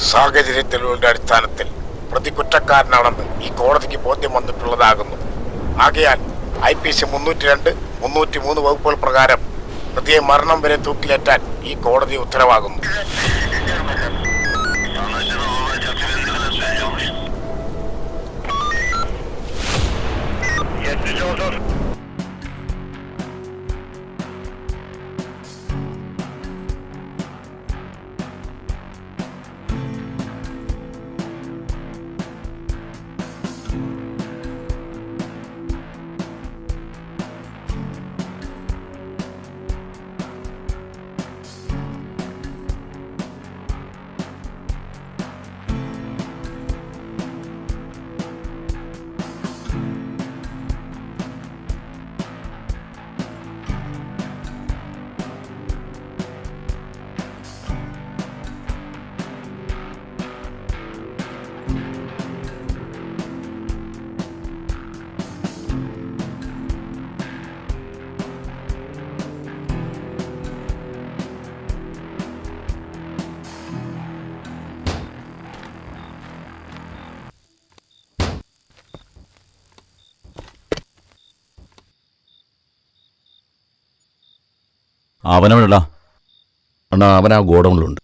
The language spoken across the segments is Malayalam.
സാഹചര്യ തെളിവുകളുടെ അടിസ്ഥാനത്തിൽ പ്രതി കുറ്റക്കാരനാണെന്ന് ഈ കോടതിക്ക് ബോധ്യം വന്നിട്ടുള്ളതാകുന്നു. ആകയാൽ IPC 302, 303 വകുപ്പുകൾ പ്രകാരം പ്രതിയെ മരണം വരെ തൂക്കിലേറ്റാൻ ഈ കോടതി ഉത്തരവാകുന്നു. അവനവനല്ല അണ്ണാ, അവൻ ആ ഗോഡൗണിലുണ്ട്.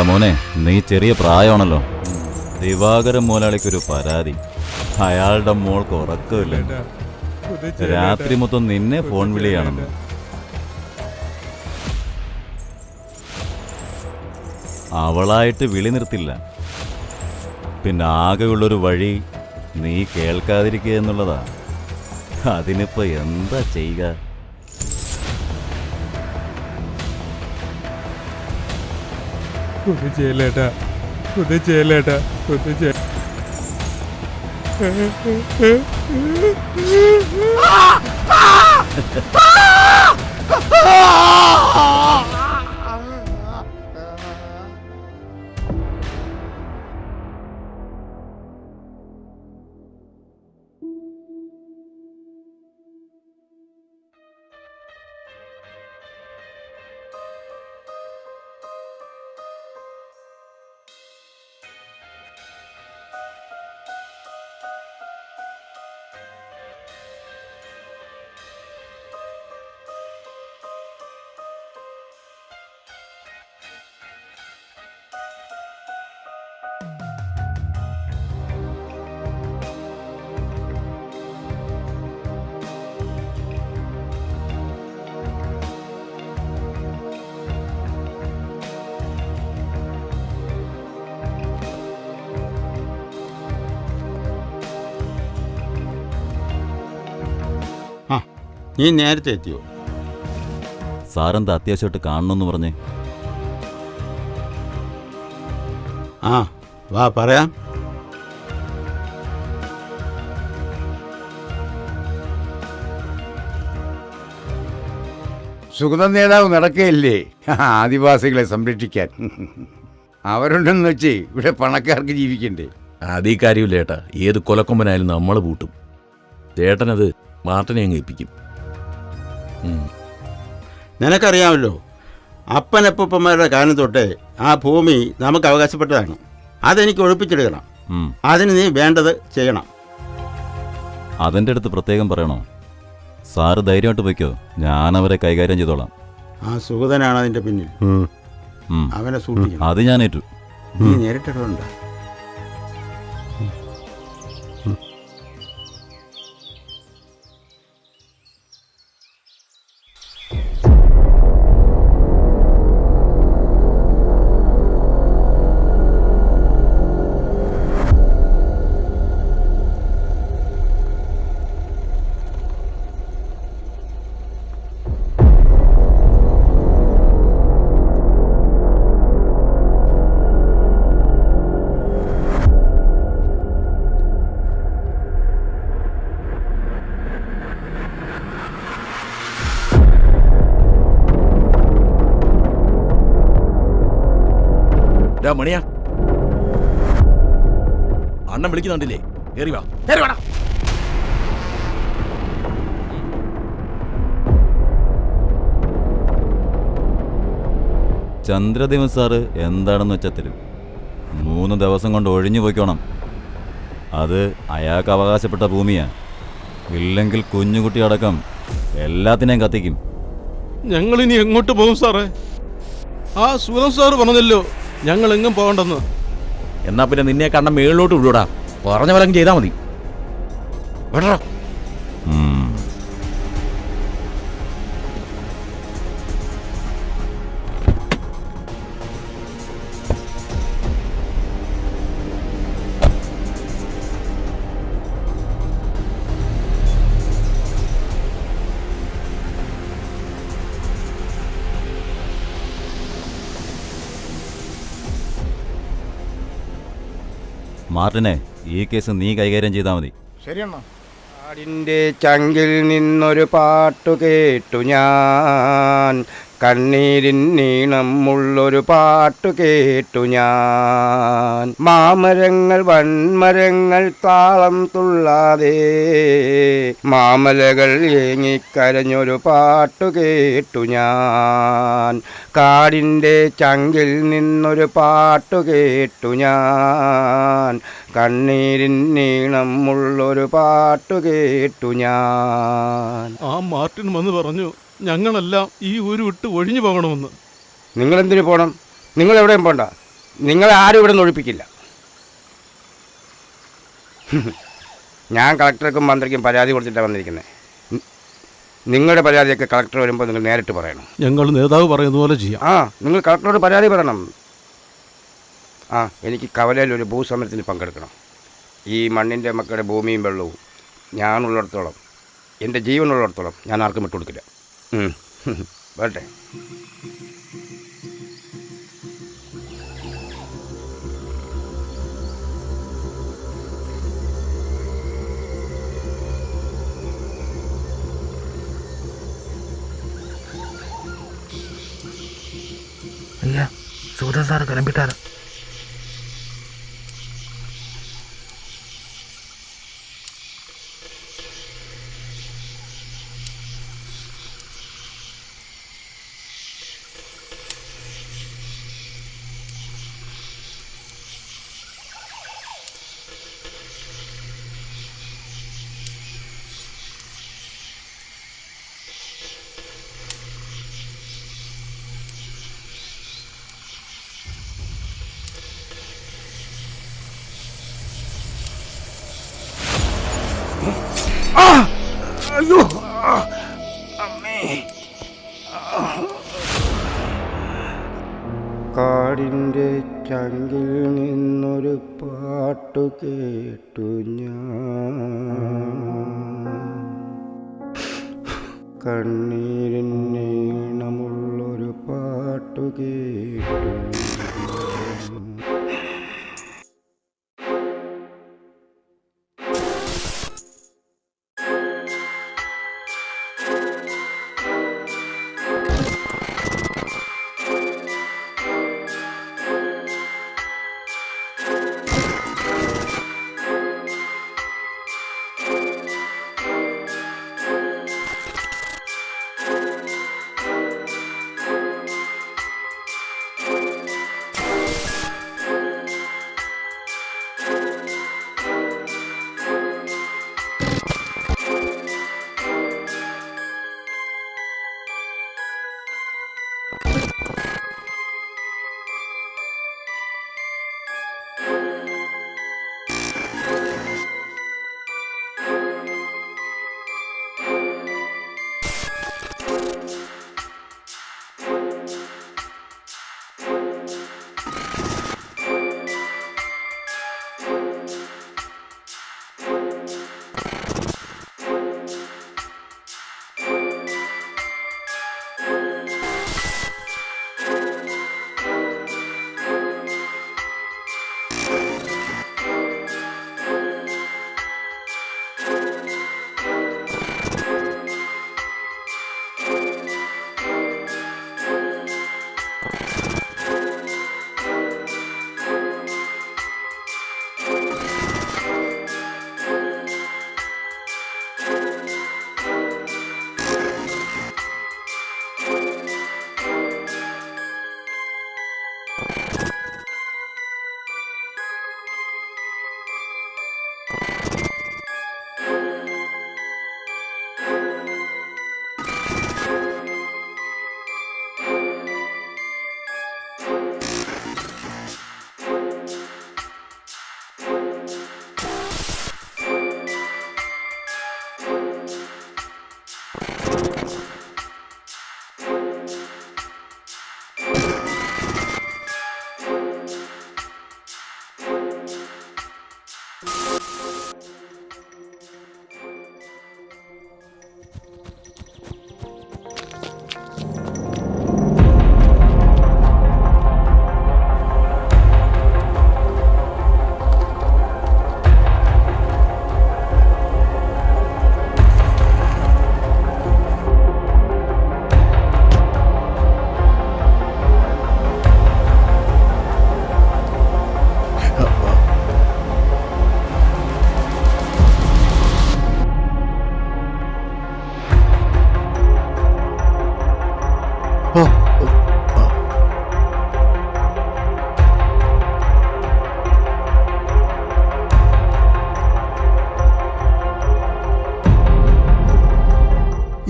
മോനെ, നീ ചെറിയ പ്രായമാണല്ലോ. ദിവാകരൻ മുതലാളിക്കൊരു പരാതി. അയാളുടെ മോൾക്ക് ഉറക്കമില്ല. രാത്രി മൊത്തം നിന്നെ ഫോൺ വിളിയാണെന്ന്. അവളായിട്ട് വിളി നിർത്തില്ല. പിന്നെ ആകെയുള്ളൊരു വഴി നീ കേൾക്കാതിരിക്കുക എന്നുള്ളതാ. അതിനിപ്പോ എന്താ ചെയ്യുക? ചെയ്യലേട്ടാ, ചെയ്യലേട്ടാ, നീ നേരത്തെ എത്തിയോ? സാറെന്താ അത്യാവശ്യമായിട്ട് കാണണമെന്ന് പറഞ്ഞേ? വാ പറയാം. സുഗത നേതാവ് നടക്കുകയല്ലേ ആദിവാസികളെ സംരക്ഷിക്കാൻ. അവരുണ്ടെന്ന് വെച്ച് ഇവിടെ പണക്കാർക്ക് ജീവിക്കണ്ടേ? അതീ കാര്യമില്ല ഏട്ടാ. ഏത് കൊലക്കൊമ്പനായാലും നമ്മൾ പൂട്ടും. ചേട്ടനത് മാർട്ടിനെ അങ്ങ് ഏൽപ്പിക്കും. നിനക്കറിയാമല്ലോ, അപ്പനപ്പൂപ്പന്മാരുടെ കാലം തൊട്ടേ ആ ഭൂമി നമുക്ക് അവകാശപ്പെട്ടതാണ്. അതെനിക്ക് ഒഴിപ്പിച്ചെടുക്കണം. അതിന് നീ വേണ്ടത് ചെയ്യണം. അതിൻ്റെ അടുത്ത് പ്രത്യേകം പറയണോ? സാറ് ധൈര്യമായിട്ട് വയ്ക്കോ, ഞാനവരെ കൈകാര്യം ചെയ്തോളാം. ആ സുഗതനാണ് അതിൻ്റെ പിന്നിൽ. അവനെ സൂക്ഷിക്കണം. അത് ഞാൻ ഏറ്റു. നീ നേരിട്ടിട്ടുണ്ട്. മണിയാ, അണ്ണൻ വിളിക്കുന്നുണ്ടില്ലേ? കേറി വാ, കേറി വാടാ. ചന്ദ്രദേവൻ സാറ് എന്താണെന്ന് വെച്ചാൽ തരും. 3 ദിവസം കൊണ്ട് ഒഴിഞ്ഞു പോയിക്കോണം. അത് അയാൾക്ക് അവകാശപ്പെട്ട ഭൂമിയാ. ഇല്ലെങ്കിൽ കുഞ്ഞുകുട്ടി അടക്കം എല്ലാത്തിനെയും കത്തിക്കും. ഞങ്ങളിനി എങ്ങോട്ട് പോകും സാറേ? ആ സുരം സാറ് പറഞ്ഞല്ലോ ഞങ്ങൾ എങ്ങും പോകണ്ടെന്ന്. എന്നാ പിന്നെ നിന്നെ കണ്ട മേളിലോട്ട് വിടൂടാ. പറഞ്ഞ പോലെ അങ്ങ് ചെയ്താൽ മതി. വിടടാ. ഉം. മാർട്ടിനെ, ഈ കേസ് നീ കൈകാര്യം ചെയ്താൽ മതി. ശരിയെണ്ണ. കാടിൻ്റെ ചങ്കിൽ നിന്നൊരു പാട്ടു കേട്ടു ഞാൻ, കണ്ണീരിൻ നീണമുള്ളൊരു പാട്ടു കേട്ടു ഞാൻ. മാമരങ്ങൾ വൻമരങ്ങൾ താളം തുള്ളാതെ മാമലകൾ ഏങ്ങിക്കരഞ്ഞൊരു പാട്ടു കേട്ടു ഞാൻ. കാടിൻ്റെ ചങ്കിൽ നിന്നൊരു പാട്ടു കേട്ടു ഞാൻ, കണ്ണീരിൻ നീണമുള്ളൊരു പാട്ടു കേട്ടു ഞാൻ. ആ മാർട്ടിൻ വന്ന് പറഞ്ഞു ഞങ്ങളെല്ലാം ഈ ഊര് വിട്ട് ഒഴിഞ്ഞു പോകണമെന്ന്. നിങ്ങളെന്തിനു പോകണം? നിങ്ങളെവിടെയും പോണ്ട. നിങ്ങളെ ആരും ഇവിടെ നിന്ന് ഒഴിപ്പിക്കില്ല. ഞാൻ കളക്ടർക്കും മന്ത്രിക്കും പരാതി കൊടുത്തിട്ടാണ് വന്നിരിക്കുന്നത്. നിങ്ങളുടെ പരാതിയൊക്കെ കളക്ടർ വരുമ്പോൾ നിങ്ങൾ നേരിട്ട് പറയണം. ഞങ്ങൾ നേതാവ് പറയുന്ന പോലെ ചെയ്യാം. നിങ്ങൾ കളക്ടറോട് പരാതി പറയണം. എനിക്ക് കവലയിൽ ഒരു ഭൂസമരത്തിന് പങ്കെടുക്കണം. ഈ മണ്ണിൻ്റെ മക്കളുടെ ഭൂമിയും വെള്ളവും ഞാനുള്ളിടത്തോളം, എൻ്റെ ജീവനുള്ളിടത്തോളം ഞാൻ ആർക്കും വിട്ടുകൊടുക്കില്ല. വരട്ടെ. ஐயா, சுதா சார் கிளம்பிட்டாரு. അയ്യോ, അമ്മേ. കാടിൻ്റെ ചങ്കിൽ നിന്നൊരു പാട്ടു കേട്ടു ഞാൻ, കണ്ണീരിൻ നീണമുള്ളൊരു പാട്ടു കേട്ടു.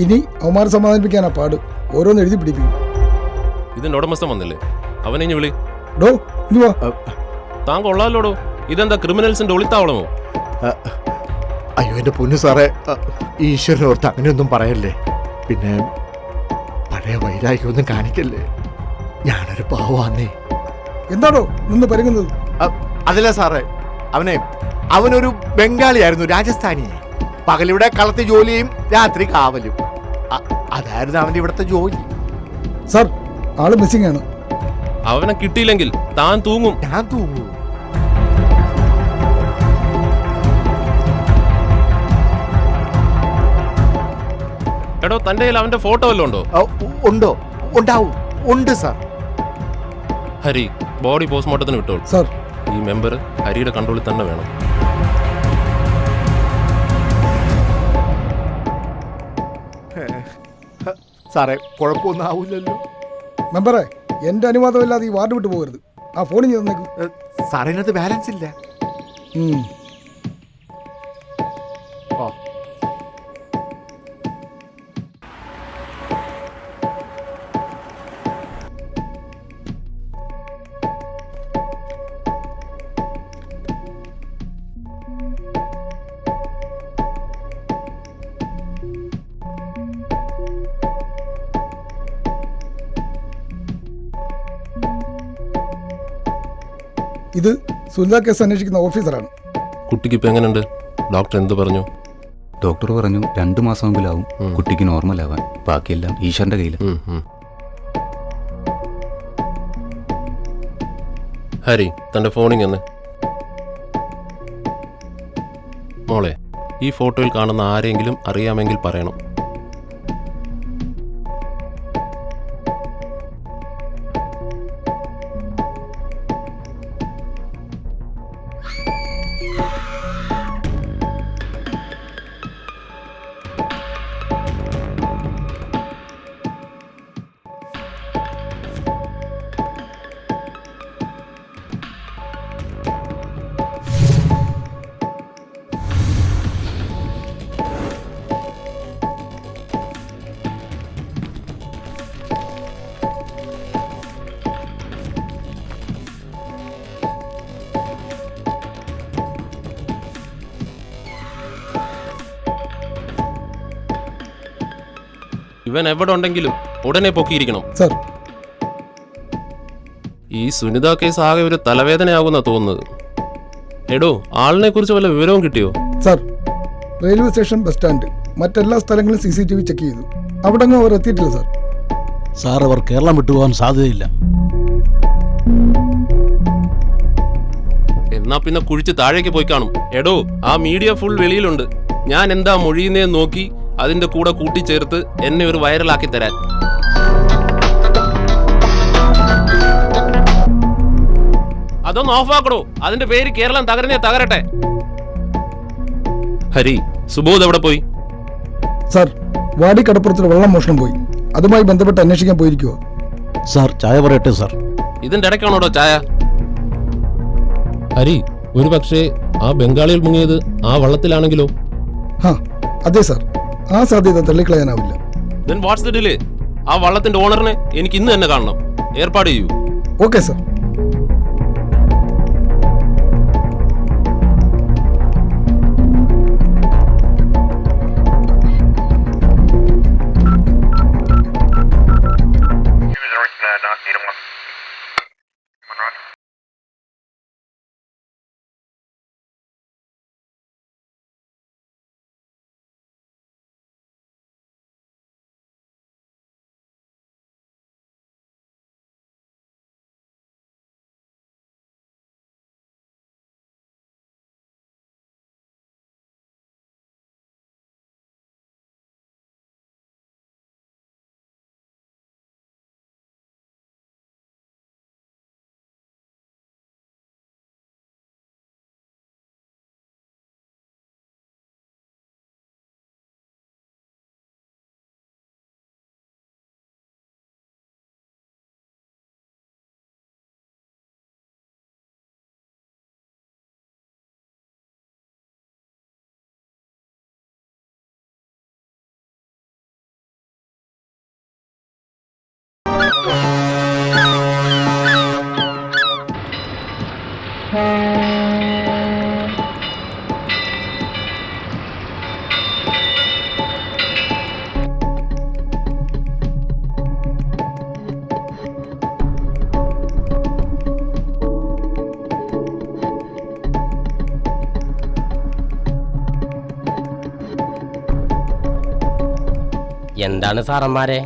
ഇനി അവന്മാരെ സമാധാനിപ്പിക്കാനാ പാട്. ഓരോന്ന് എഴുതി പിടിപ്പിക്കും. ഇതിന്റെ ഉടമസ്ഥൻ വന്നില്ലേ? അവനെ ഇനി വിളി. ഡോ ഇനി വാ. താൻ കൊള്ളാലോടോ. ഇതെന്താ ക്രിമിനൽസിന്റെ ഒളിത്താവളമോ? അയ്യോ എൻ്റെ പൊന്നു സാറേ, ഈശ്വരനോർത്ത് അങ്ങനെയൊന്നും പറയല്ലേ. പിന്നെ പഴയ വൈരാഗ്യമൊന്നും കാണിക്കല്ലേ. ഞാനൊരു പാവാന്നേ. എന്താണോ നിന്ന് പരുങ്ങുന്നത്? അതല്ല സാറേ, അവനൊരു ബംഗാളിയായിരുന്നു, രാജസ്ഥാനി. പകലിവിടെ കളത്തി ജോലിയും രാത്രി കാവലും. അതായിരുന്നു അവൻ്റെ ഇവിടുത്തെ ജോലി. സാർ, ആള് മിസ്സിംഗ് ആണ്. അവനെ കിട്ടിയില്ലെങ്കിൽ താൻ തൂങ്ങും. ഞാൻ തൂങ്ങൂ? എടോ, തന്റെ കയ്യിൽ അവന്റെ ഫോട്ടോ വല്ലതും ഉണ്ടോ? ഉണ്ടോ? ഉണ്ടാവും. ഉണ്ട് സാർ. ഹരി, ബോഡി പോസ്റ്റ്മോർട്ടത്തിന് വിട്ടോളൂ. സാർ, ഈ മെമ്പർ ഹരിയുടെ കൺട്രോളിൽ തന്നെ വേണം. സാറേ, കുഴപ്പമൊന്നും ആവില്ലല്ലോ. മെമ്പറെ, എന്റെ അനുവാദമില്ലാതെ ഈ വാർഡ് വിട്ടു പോകരുത്. ആ ഫോണിൽ തന്നേക്കും. സാറേ, ഇതിനകത്ത് ബാലൻസ് ഇല്ല. ഓ, ഇത് സുനിത കേസ് അന്വേഷിക്കുന്ന ഓഫീസറാണ്. കുട്ടിക്ക് ഇപ്പൊ എങ്ങനെയുണ്ട്? ഡോക്ടർ എന്ത് പറഞ്ഞു? ഡോക്ടർ പറഞ്ഞു 2 മാസമെങ്കിലാവും കുട്ടിക്ക് നോർമൽ ആവാൻ. ബാക്കിയെല്ലാം ഈശ്വരന്റെ കയ്യിൽ. ഹരി, തന്റെ ഫോണിങ് മോളെ, ഈ ഫോട്ടോയിൽ കാണുന്ന ആരെങ്കിലും അറിയാമെങ്കിൽ പറയണം. ഇവൻ എവിടെ ഉണ്ടെങ്കിലും ഉടനെ പൊക്കിയിരിക്കണം. സാർ, ഈ സുനിത കേസ് ആകെ ഒരു തലവേദനയാകുന്ന തോന്നുന്നത്. എടോ, ആളിനെ കുറിച്ച് വല്ല വിവരവും കിട്ടിയോ? Sir, railway station, bus stand, മറ്റെല്ലാ സ്ഥലങ്ങളും CCTV ചെക്ക് ചെയ്തു. അവിടെ അവർ എത്തിയിട്ടില്ല സാർ. സാർ, അവർ കേരളം വിട്ടുപോകാൻ സാധ്യതയില്ല. എന്നാ പിന്നെ കുഴിച്ച് താഴേക്ക് പോയി കാണും. എടോ, ആ മീഡിയ ഫുൾ വെളിയിലുണ്ട്. ഞാൻ എന്താ മൊഴിയുന്നേ നോക്കി അതിന്റെ കൂടെ കൂട്ടിച്ചേർത്ത് എന്നെ ഒരു വൈറലാക്കി തരാൻ. അതൊന്ന് ഓഫാക്കടോ. അതിന്റെ പേര് കേരളം തകരുന്നേ തകരട്ടെ. ഹരി, സുബോധ് എവിടെ പോയി? സാർ, വാടി കടപ്പുറത്തിൽ വെള്ളം മോഷണം പോയി. അതുമായി ബന്ധപ്പെട്ട് അന്വേഷിക്കാൻ പോയിരിക്കുവോ? സാർ, ചായ പറയട്ടെ സാർ. ഇതിന്റെ ഇടയ്ക്കാണോടോ ചായ? ഹരി, ഒരു പക്ഷേ ആ ബംഗാളികൾ മുങ്ങിയത് ആ വള്ളത്തിലാണെങ്കിലോ? ഹാ അതെ സാർ, ആ സാധ്യത തള്ളിക്കളയാനാവില്ല. Then what's the delay? ആ വള്ളത്തിന്റെ ഓണറിനെ എനിക്ക് ഇന്ന് തന്നെ കാണണം. ഏർപ്പാട് ചെയ്യൂ. Okay sir. എന്താണ് സാറന്മാരെ?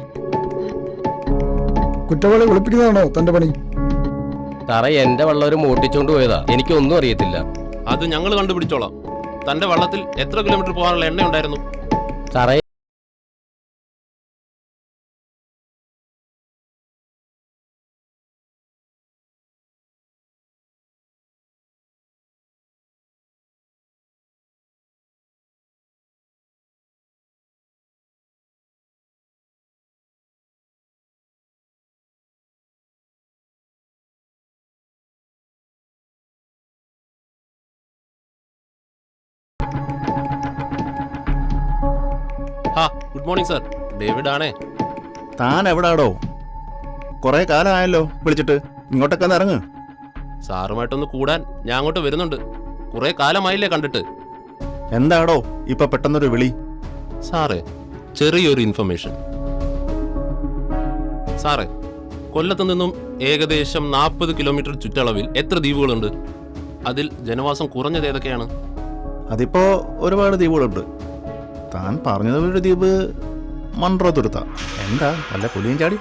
കുറ്റവാളി ഒളിപ്പിക്കുന്നതാണോ തന്റെ പണി? സാറേ, എന്റെ വെള്ളം ഒരു മോട്ടിച്ചോണ്ട് പോയതാ. എനിക്കൊന്നും അറിയത്തില്ല. അത് ഞങ്ങൾ കണ്ടുപിടിച്ചോളാം. തന്റെ വള്ളത്തിൽ എത്ര കിലോമീറ്റർ പോകാനുള്ള എണ്ണ ഉണ്ടായിരുന്നു? സാറേ, ഗുഡ് മോർണിംഗ് സർ. ഡേവിഡ് ആണേ. താൻ എവിടാടോ? കുറെ കാലമായല്ലോ വിളിച്ചിട്ട്. ഇങ്ങോട്ടൊക്കെ ഒന്ന് ഇറങ്ങ്. സാറുമായിട്ടൊന്ന് കൂടാൻ ഞാൻ അങ്ങോട്ട് വരുന്നുണ്ട്. കുറെ കാലമായില്ലേ കണ്ടിട്ട്. എന്താടോ ഇപ്പൊ പെട്ടെന്നൊരു വിളി? സാറേ, ചെറിയൊരു ഇൻഫർമേഷൻ. സാറേ, കൊല്ലത്തു നിന്നും ഏകദേശം 40 കിലോമീറ്റർ ചുറ്റളവിൽ എത്ര ദ്വീപുകളുണ്ട്? അതിൽ ജനവാസം കുറഞ്ഞത് ഏതൊക്കെയാണ്? അതിപ്പോ ഒരുപാട് ദ്വീപുകളുണ്ട്. താൻ പറഞ്ഞത് ഒരു ദ്വീപ് മൺട്രോ തുരുത്ത. എന്താ വല്ല പുലിയും ചാടി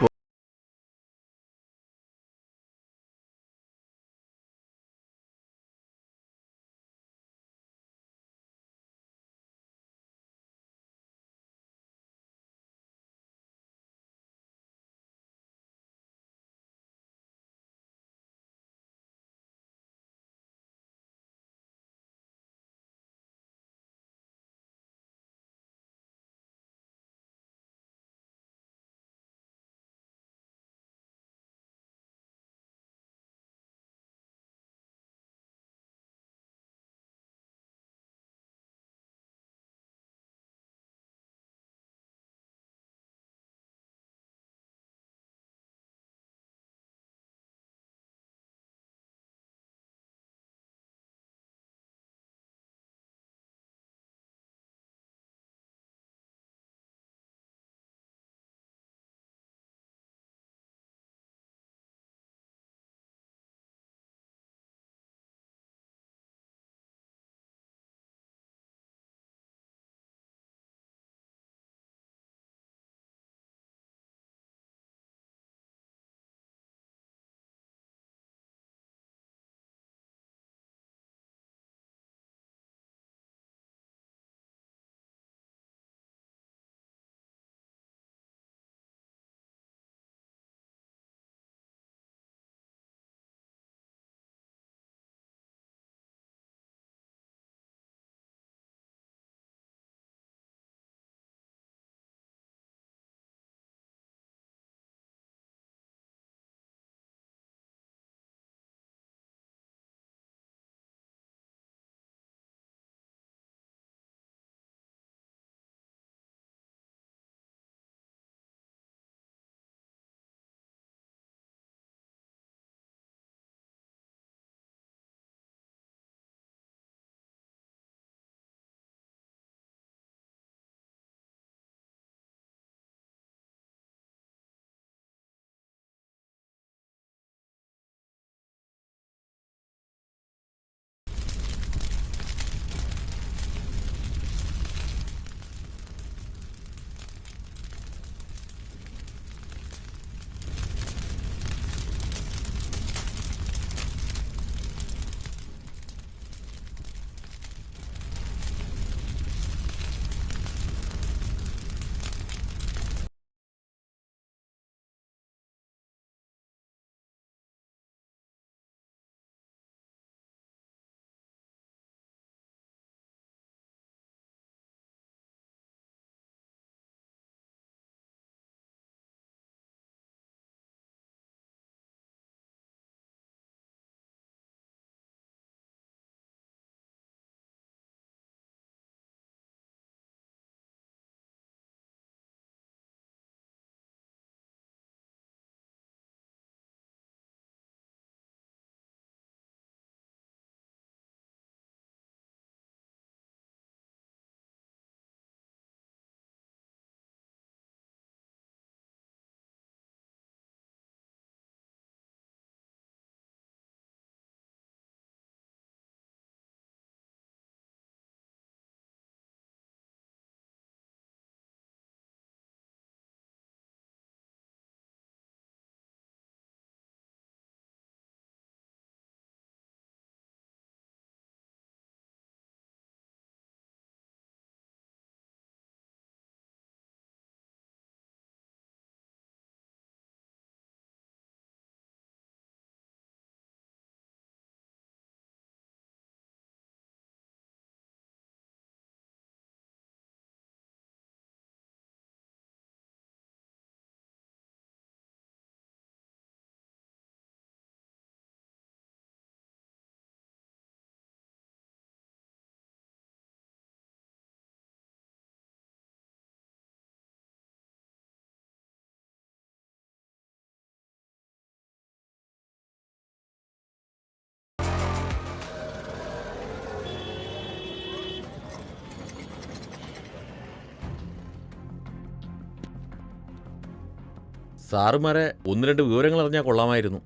സാറുമാരെ ഒന്ന് രണ്ട് വിവരങ്ങൾ അറിഞ്ഞാൽ കൊള്ളാമായിരുന്നു.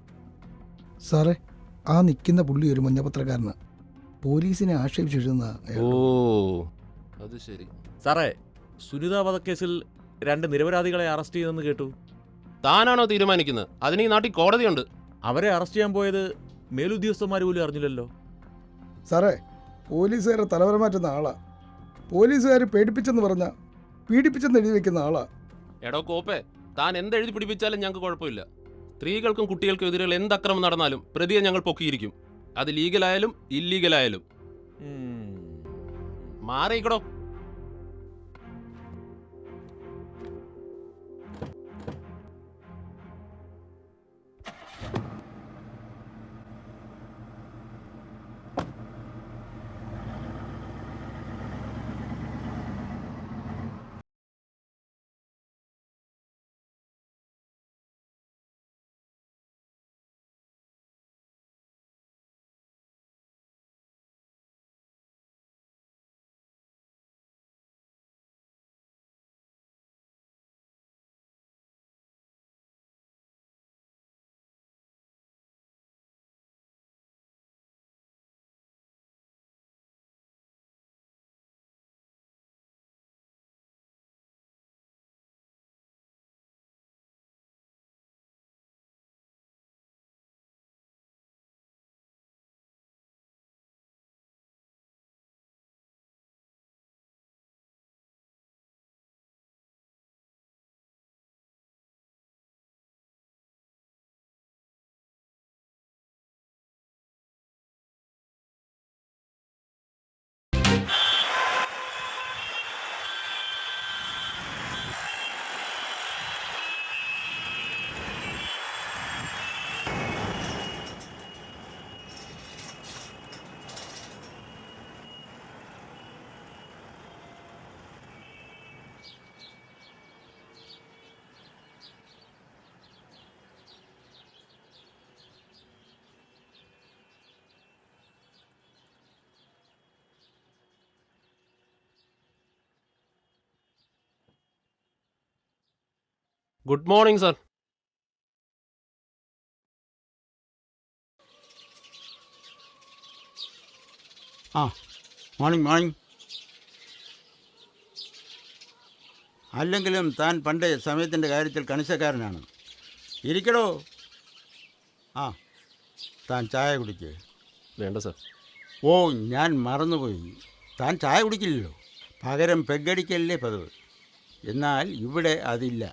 സാറേ, ആ നിൽക്കുന്ന പുള്ളി ഒരു മഞ്ഞപത്രക്കാരന് പോലീസിനെ ആക്ഷേപിച്ചെഴുതുന്ന ഓ അത് ശരി. സാറേ, സുനിത വധക്കേസിൽ 2 നിരപരാധികളെ അറസ്റ്റ് ചെയ്തെന്ന് കേട്ടു. താനാണോ തീരുമാനിക്കുന്നത്? അതിന് ഈ നാട്ടിൽ കോടതിയുണ്ട്. അവരെ അറസ്റ്റ് ചെയ്യാൻ പോയത് മേലുദ്യോഗസ്ഥന്മാർ പോലും അറിഞ്ഞില്ലല്ലോ. സാറേ, പോലീസുകാരെ തലവര മാറ്റുന്ന ആളാ. പോലീസുകാർ പേടിപ്പിച്ചെന്ന് പറഞ്ഞ പീഡിപ്പിച്ചെന്ന് എഴുതി വെക്കുന്ന ആളാ. എടോ കോപ്പേ, താൻ എന്തെഴുതി പിടിപ്പിച്ചാലും ഞങ്ങൾക്ക് കുഴപ്പമില്ല. സ്ത്രീകൾക്കും കുട്ടികൾക്കും എതിരെയുള്ള എന്ത് അക്രമം നടന്നാലും പ്രതിയെ ഞങ്ങൾ പൊക്കിയിരിക്കും. അത് ലീഗലായാലും ഇല്ലീഗലായാലും. മാറിയിക്കടോ. Good morning sir. Morning morning. അല്ലെങ്കിലും താൻ പണ്ട് സമയത്തിൻ്റെ കാര്യത്തിൽ കണിശക്കാരനാണ്. ഇരിക്കടോ. താൻ ചായ കുടിക്ക്. വേണ്ട സർ. ഓ, ഞാൻ മറന്നുപോയി. താൻ ചായ കുടിക്കില്ലല്ലോ. പകരം പെഗ്ഗടിക്കല്ലേ പതിവ്. എന്നാൽ ഇവിടെ അതില്ല.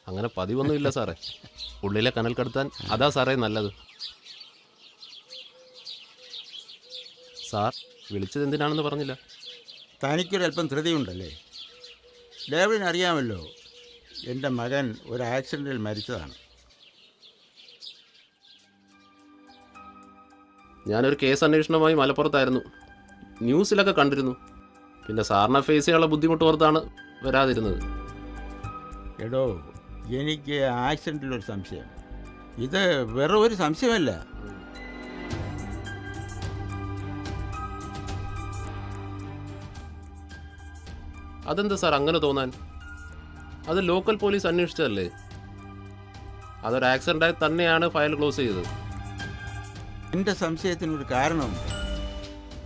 അങ്ങനെ പതിവൊന്നുമില്ല സാറേ. ഉള്ളിലെ കനൽ കടത്താൻ അതാ സാറേ നല്ലത്. സാർ വിളിച്ചത് എന്തിനാണെന്ന് പറഞ്ഞില്ല. തനിക്കൊരല്പം ധൃതിയുണ്ടല്ലേ. ഡേവിഡിന് അറിയാമല്ലോ, എൻ്റെ മകൻ ഒരു ആക്സിഡൻറ്റിൽ മരിച്ചതാണ്. ഞാനൊരു കേസ് അന്വേഷണവുമായി മലപ്പുറത്തായിരുന്നു. ന്യൂസിലൊക്കെ കണ്ടിരുന്നു. പിന്നെ സാറിനെ ഫേസ് ചെയ്യാനുള്ള ബുദ്ധിമുട്ട് ഓർത്താണ് വരാതിരുന്നത്. എടോ, എനിക്ക് ആക്സിഡൻറ്റിലൊരു സംശയം. ഇത് വെറും ഒരു സംശയമല്ല. അതെന്താ സാർ അങ്ങനെ തോന്നാൻ? അത് ലോക്കൽ പോലീസ് അന്വേഷിച്ചതല്ലേ. അതൊരു ആക്സിഡൻ്റായി തന്നെയാണ് ഫയൽ ക്ലോസ് ചെയ്തത്. എൻ്റെ സംശയത്തിനൊരു കാരണമുണ്ട്.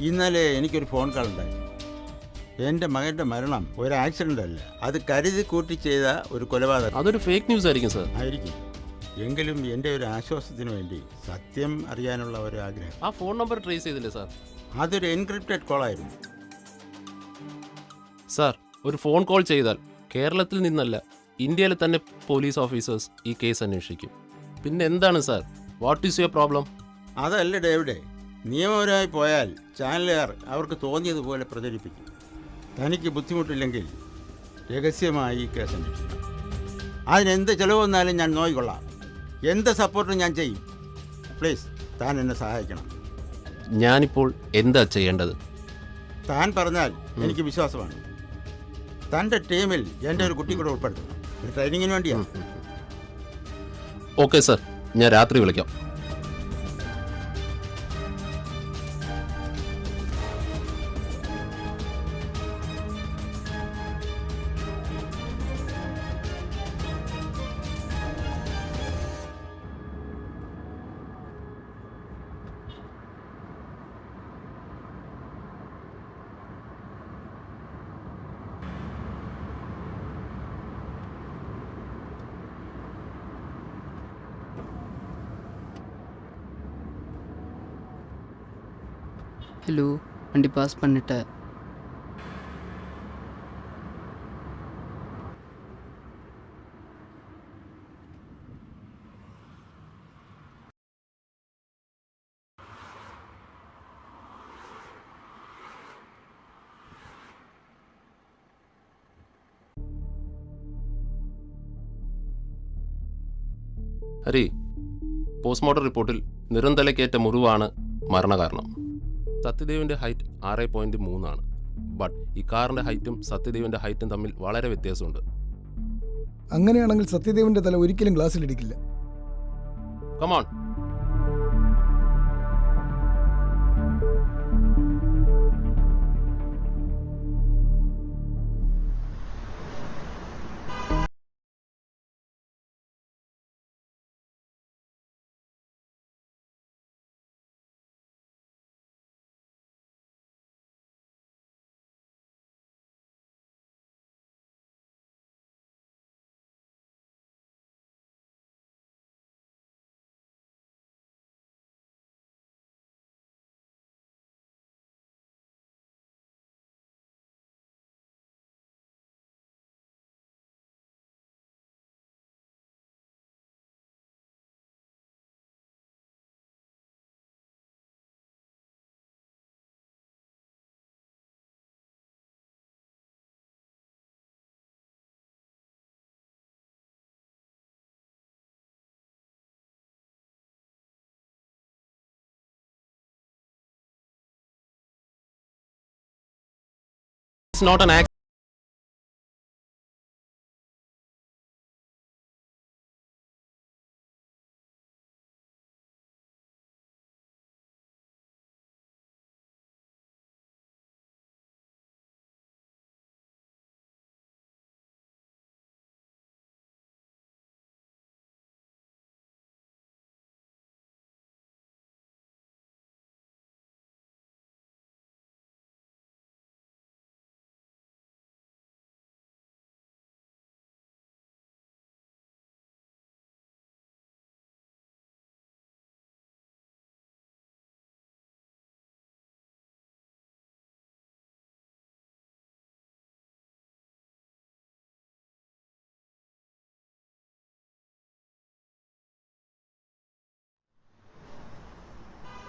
ഇന്നലെ എനിക്കൊരു ഫോൺ കോൾ ഉണ്ടായി. എൻ്റെ മകൻ്റെ മരണം ഒരു ആക്സിഡൻ്റ് അല്ല, അത് കരുതി കൂട്ടി ചെയ്ത ഒരു കൊലപാതകം. അതൊരു ഫേക്ക് ന്യൂസ് ആയിരിക്കും സാർ. ആയിരിക്കും. എങ്കിലും എൻ്റെ ഒരു ആശ്വാസത്തിന് വേണ്ടി സത്യം അറിയാനുള്ള ഒരു ആഗ്രഹം. ആ ഫോൺ നമ്പർ ട്രേസ് ചെയ്തില്ലേ സാർ? അതൊരു എൻക്രിപ്റ്റഡ് കോളായിരുന്നു. സാർ, ഒരു ഫോൺ കോൾ ചെയ്താൽ കേരളത്തിൽ നിന്നല്ല ഇന്ത്യയിലെ തന്നെ പോലീസ് ഓഫീസേഴ്സ് ഈ കേസ് അന്വേഷിക്കും. പിന്നെ എന്താണ് sir, what is your problem? അതല്ല ഡേവിഡേ, നിയമപരമായി പോയാൽ ചാനലുകാർ അവർക്ക് തോന്നിയതുപോലെ പ്രചരിപ്പിക്കും. തനിക്ക് ബുദ്ധിമുട്ടില്ലെങ്കിൽ രഹസ്യമായി ഈ കേസ് അന്വേഷിക്കും. അതിനെന്ത് ചിലവ് വന്നാലും ഞാൻ നോക്കിക്കൊള്ളാം. എന്ത് സപ്പോർട്ടും ഞാൻ ചെയ്യും. പ്ലീസ്, താൻ എന്നെ സഹായിക്കണം. ഞാനിപ്പോൾ എന്താ ചെയ്യേണ്ടത്? താൻ പറഞ്ഞാൽ എനിക്ക് വിശ്വാസമാണ്. തൻ്റെ ടീമിൽ എൻ്റെ ഒരു കുട്ടി കൂടെ ഉൾപ്പെടുത്തണം. ട്രെയിനിങ്ങിന് വേണ്ടിയാണ്. ഓക്കെ സാർ, ഞാൻ രാത്രി വിളിക്കാം. ഹലോ, വണ്ടി പാസ് பண்ணிட்ட. ഹരി, പോസ്റ്റ്മോർട്ടം റിപ്പോർട്ടിൽ നിറന്തലക്കേറ്റ മുറിവാണ് മരണകാരണം. സത്യദേവിൻ്റെ ഹൈറ്റ് 6.3 ആണ്. ബട്ട് ഈ കാറിൻ്റെ ഹൈറ്റും സത്യദേവിൻ്റെ ഹൈറ്റും തമ്മിൽ വളരെ വ്യത്യാസമുണ്ട്. അങ്ങനെയാണെങ്കിൽ സത്യദേവന്റെ തല ഒരിക്കലും ഗ്ലാസ്സിലിടിക്കില്ല. Come on. It's not an accident.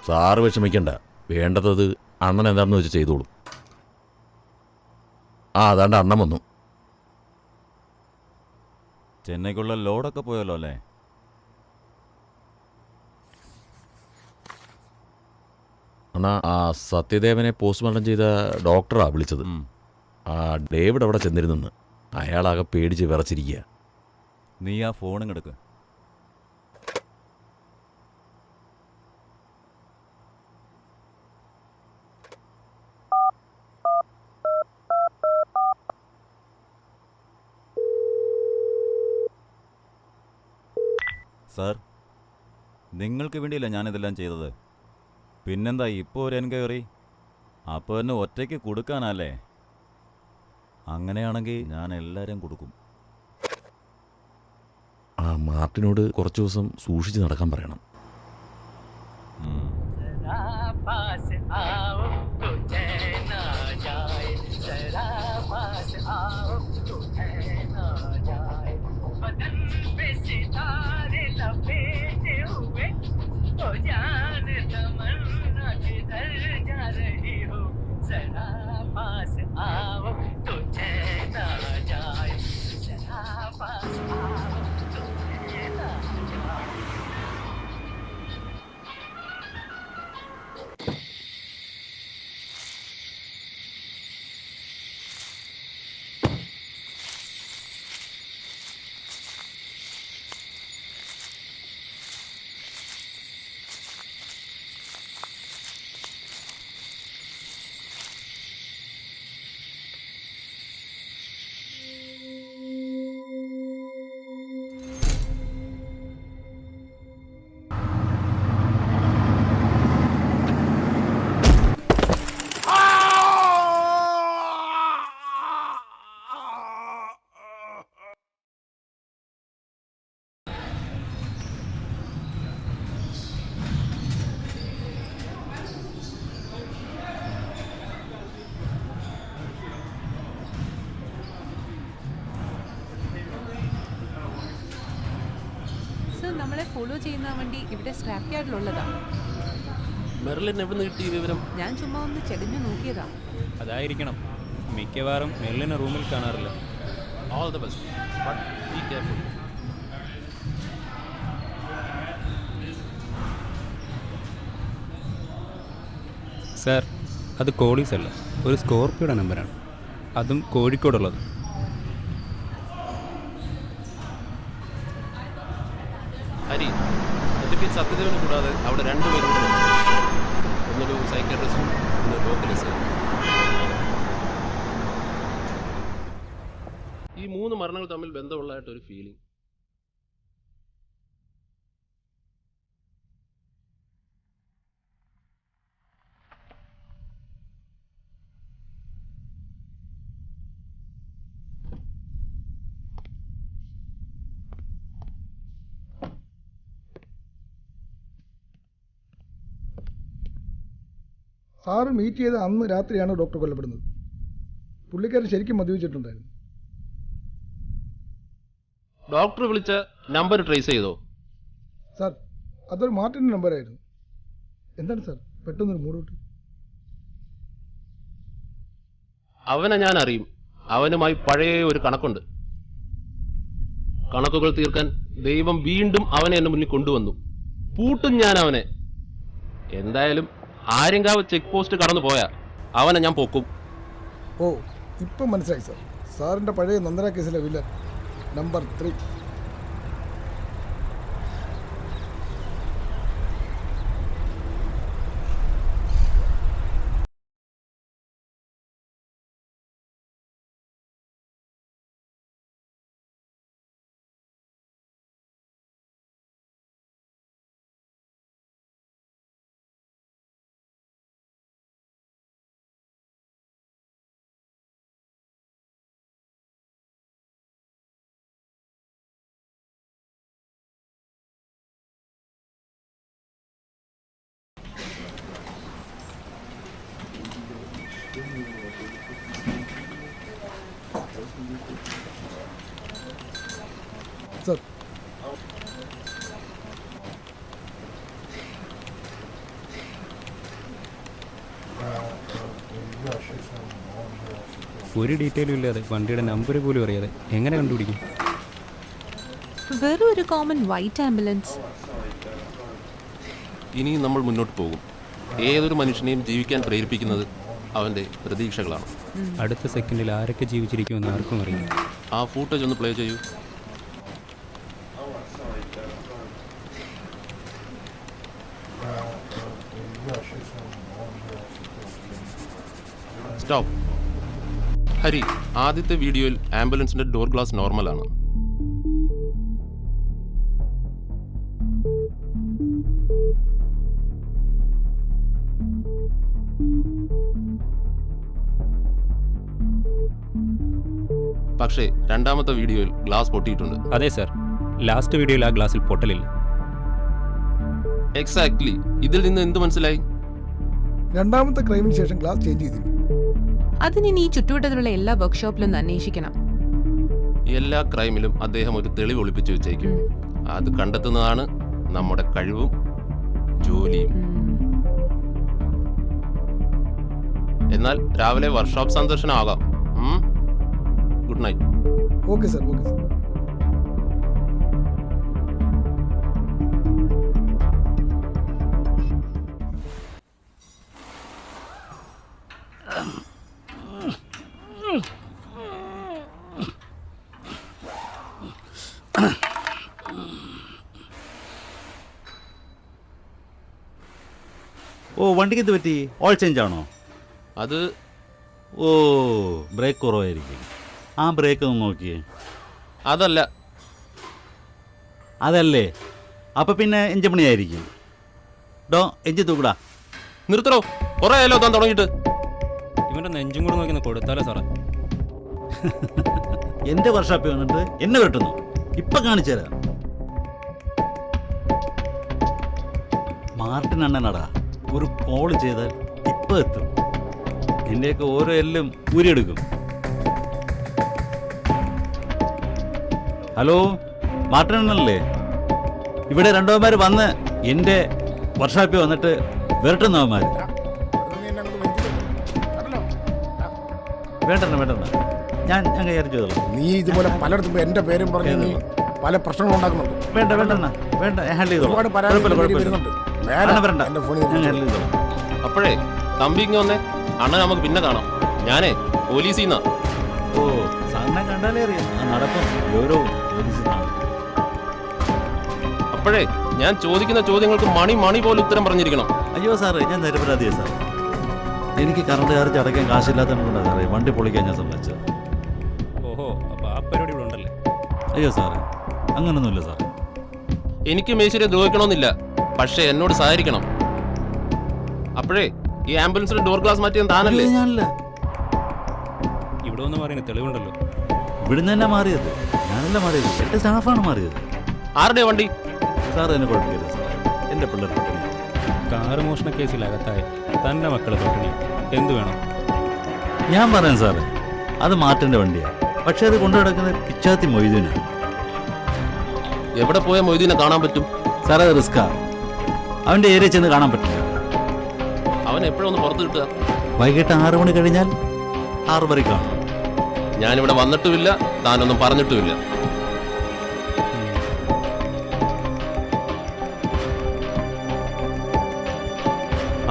Sir വിഷമിക്കണ്ട, വേണ്ടത് അണ്ണൻ എന്താണെന്ന് വെച്ച് ചെയ്തോളും. അതാണ്ട് അണ്ണൻ വന്നു. ചെന്നൈക്കുള്ള ലോഡൊക്കെ പോയല്ലോ അല്ലേ? അണ്ണാ, ആ സത്യദേവനെ പോസ്റ്റ്മോർട്ടം ചെയ്ത ഡോക്ടറാ വിളിച്ചത്. ആ ഡേവിഡ് അവിടെ ചെന്നിരുന്നെന്ന്. അയാളാകെ പേടിച്ച് വിറച്ചിരിക്കുക. നീ ആ ഫോണും എടുക്ക്. സാർ, നിങ്ങൾക്ക് വേണ്ടിയില്ല ഞാനിതെല്ലാം ചെയ്തത്. പിന്നെന്താ ഇപ്പോൾ ഒരു എൻക്വയറി? അപ്പോൾ എന്നെ ഒറ്റയ്ക്ക് കൊടുക്കാനല്ലേ? അങ്ങനെയാണെങ്കിൽ ഞാൻ എല്ലാവരും കൊടുക്കും. ആ മാർട്ടിനോട് കുറച്ച് ദിവസം സൂക്ഷിച്ച് നടക്കാൻ പറയണം. നമ്മളെ ഫോളോ ചെയ്യുന്ന വണ്ടി ഇവിടെ സ്ക്രാപ്പ് യാർഡിലുള്ളതാ. മെർലിൻ എവിടെ നിന്ന് കിട്ടിയ വിവരം? ഞാൻ ചുമ്മാ ഒന്ന് ചെടിഞ്ഞു നോക്കിയതാ. അതായിരിക്കണം. മിക്കവാറും മെർലിനെ റൂമിൽ കാണാറില്ല. All the best, but be careful. Sir, അത് കോളീസ് അല്ല, ഒരു സ്കോർപ്പിയോയുടെ നമ്പറാണ്. അതും കോഴിക്കോടുള്ളത്. ഹരി, എൻ്റെ സത്യദേവനെ കൂടാതെ അവിടെ 2 പേരും കൂടെ ഉണ്ട്. ഒന്നൊരു സൈക്കാട്രിസ്റ്റും ഒന്നൊരു ലോക്കലിസ്റ്റ്. ഈ 3 മരണങ്ങൾ തമ്മിൽ ബന്ധമുള്ളതായിട്ടൊരു ഫീലിംഗ്. സാറ് മീറ്റ് ചെയ്ത അന്ന് രാത്രിയാണ് ഡോക്ടർ കൊല്ലപ്പെടുന്നത്. പുള്ളിക്കാരൻ ശരിക്കും മദ്യപിച്ചിട്ടുണ്ടായിരുന്നു. ഡോക്ടർ വിളിച്ച നമ്പർ ട്രേസ് ചെയ്തോ? സാർ, അതൊരു മാർട്ടിൻ്റെ നമ്പറായിരുന്നു. എന്താണ് സാർ പെട്ടെന്നൊരു മൂടോട്ട്? അവനെ ഞാൻ അറിയും. അവനുമായി പഴയ ഒരു കണക്കുണ്ട്. കണക്കുകൾ തീർക്കാൻ ദൈവം വീണ്ടും അവനെ എന്നെ മുന്നിൽ കൊണ്ടുവന്നു. പൂട്ടും ഞാൻ അവനെ. എന്തായാലും ആര്യങ്കാവ് ചെക്ക് പോസ്റ്റ് കടന്നു പോയാ അവനെ ഞാൻ പോക്കും. ഓ, ഇപ്പം മനസ്സിലായി സാർ. സാറിൻ്റെ പഴയ നന്ദന കേസിലെ വില്ലൻ നമ്പർ 3. സാർ, ഒരു ഡീറ്റെയിലും ഇല്ലാതെ വണ്ടിയുടെ നമ്പർ പോലും അറിയാതെ എങ്ങനെ കണ്ടുപിടിക്കും? വെറും ഒരു കോമൺ വൈറ്റ് ആംബുലൻസ്. ഇനിയും നമ്മൾ മുന്നോട്ട് പോകും. ഏതൊരു മനുഷ്യനെയും ജീവിക്കാൻ പ്രേരിപ്പിക്കുന്നത് അവൻ്റെ പ്രതീക്ഷകളാണ്. അടുത്ത സെക്കൻഡിൽ ആരൊക്കെ ജീവിച്ചിരിക്കുമെന്ന് ആർക്കും അറിയില്ല. ആ ഫൂട്ടേജ് ഒന്ന് പ്ലേ ചെയ്യൂ. സ്റ്റോപ്പ്. ഹരി, ആദ്യത്തെ വീഡിയോയിൽ ആംബുലൻസിന്റെ ഡോർ ഗ്ലാസ് നോർമലാണ്. പക്ഷേ രണ്ടാമത്തെ വീഡിയോയിൽ ഗ്ലാസ് പൊട്ടിയിട്ടുണ്ട്. അതെ സാർ, ലാസ്റ്റ് വീഡിയോയിൽ ആ ഗ്ലാസിൽ പൊട്ടലില്ല. എക്സാക്ട്ലി. ഇതിൽ നിന്ന് എന്ത് മനസ്സിലായി? രണ്ടാമത്തെ ക്രൈമിന് ശേഷം ഗ്ലാസ് ചേഞ്ച് ചെയ്തിരുന്നു. അതിനി ഈ ചുറ്റുവട്ടത്തിലുള്ള എല്ലാ വർക്ക്ഷോപ്പിലും ഒന്ന് അന്വേഷിക്കണം. എല്ലാ ക്രൈമിലും അദ്ദേഹം ഒരു തെളിവ് ഒളിപ്പിച്ചു വെച്ചേക്കും. അത് കണ്ടെത്തുന്നതാണ് നമ്മുടെ കഴിവും ജോലിയും. എന്നാൽ രാവിലെ വർക്ക്ഷോപ്പ് സന്ദർശനമാകാം. Good night. Okay sir, okay sir. ഓ, വണ്ടിക്ക് എന്ത് പറ്റി? ഓയിൽ ചേഞ്ച് ആണോ? അത് ഓ, ബ്രേക്ക് കുറവായിരിക്കും. ആ ബ്രേക്ക് ഒന്ന് നോക്കിയേ. അതല്ല. അതല്ലേ? അപ്പം പിന്നെ എഞ്ചിൻ പണിയായിരിക്കും. ഡോ, എഞ്ചിൻ തൂക്കടാ. നിർത്തണോ? കുറേ ആയല്ലോ താൻ തുടങ്ങിയിട്ട്. ഇവൻ്റെ നെഞ്ചും കൂടെ നോക്കി കൊടുത്താലോ സാറേ? എൻ്റെ വർക്ക്ഷോപ്പിൽ വന്നിട്ട് എന്നെ വെട്ടുന്നു. ഇപ്പം കാണിച്ചു തരാം. മാർട്ടിൻ അണ്ണനടാ, ഒരു കോൾ ചെയ്താൽ ഇപ്പം എത്തും. എൻ്റെയൊക്കെ ഓരോ എല്ലും ഊരിയെടുക്കും. Hello, Martin അണ്ണനല്ലേ? ഇവിടെ രണ്ടോമാർ വന്ന് എൻ്റെ വർക്ക്ഷോപ്പിൽ വന്നിട്ട് വിരട്ടുന്നവന്മാർ. വേണ്ട ഞാൻ കൈകാര്യം ചെയ്തോളാം. നീ ഇതുപോലെ പലയിടത്തും എന്റെ പേരും പറഞ്ഞ് നീ പല പ്രശ്നങ്ങളും ഉണ്ടാക്കുന്നുണ്ട്. വേണ്ട ഞാൻ ഹാൻഡിൽ ചെയ്തോളാം. ഒരുപാട് പരാതികൾ വരുന്നുണ്ട്. വരണ്ട, എന്റെ ഫോണിൽ ഞാൻ ഹാൻഡിൽ ചെയ്തോളാം. അപ്പോഴേ തമ്പി ഇങ്ങ് വന്നേ, അണ്ണൻ നമുക്ക് പിന്നെ കാണാം. ഞാനേ പോലീസിൽ നിന്നാ. ഓ, സാറിനെ കണ്ടാലേ അറിയാം ആ നടപ്പും ഗൗരവവും പോലീസിനാണ്. അപ്പോഴേ ഞാൻ ചോദിക്കുന്ന ചോദ്യങ്ങൾക്ക് മണി പോലെ ഉത്തരം പറഞ്ഞിരിക്കണം. അയ്യോ സാറേ, ഞാൻ നിരപരാധിയാണ് സാർ. എനിക്ക് കറണ്ട് ചാർജ് അടയ്ക്കാൻ കാശില്ലാത്തതുകൊണ്ടാണ് സാറേ വണ്ടി പൊളിക്കാൻ ഞാൻ സമ്മതിച്ചത്. ഓഹോ, അപ്പോൾ ആ പരിപാടി ഇവിടെ ഉണ്ടല്ലേ? അയ്യോ സാറേ, അങ്ങനൊന്നുമില്ല സാറേ. എനിക്ക് മേശിരെ ദ്രോഹിക്കണമെന്നില്ല, പക്ഷേ എന്നോട് സഹകരിക്കണം. അപ്പോഴേ ഈ ആംബുലൻസിന്റെ ഡോർ ഗ്ലാസ് മാറ്റിയത് താനല്ലേ? ഞാനല്ല. ഇവിടെ ഒന്ന് പറയുന്നത് തെളിവുണ്ടല്ലോ. ഇവിടുന്ന് തന്നെ മാറിയത് ഞാനല്ല മാറിയത്, എൻ്റെ സ്റ്റാഫാണ് മാറിയത്. ആരുടെ വണ്ടി? സാർ എന്നെ കുഴപ്പമില്ല സാറേ, എൻ്റെ പിള്ളേർ പട്ടിണി. കാറ് മോഷണ കേസിൽ അകത്തായ തൻ്റെ മക്കളെ പട്ടിണി എന്തു വേണം? ഞാൻ പറയാം സാറേ, അത് മാറ്റേണ്ട വണ്ടിയാണ്. പക്ഷെ അത് കൊണ്ടു കിടക്കുന്നത് പിച്ചാത്തി മൊയ്തീനാണ്. എവിടെ പോയ മൊയ്തീനെ കാണാൻ പറ്റും? സാറേ, അത് റിസ്ക്കാ. അവൻ്റെ ഏരിയ ചെന്ന് കാണാൻ പറ്റില്ല. അവൻ എപ്പോഴൊന്ന് പുറത്ത് കിട്ടുക? വൈകിട്ട് 6 മണി കഴിഞ്ഞാൽ 6 വരെ കാണും. ഞാനിവിടെ വന്നിട്ടുമില്ല, താനൊന്നും പറഞ്ഞിട്ടുമില്ല.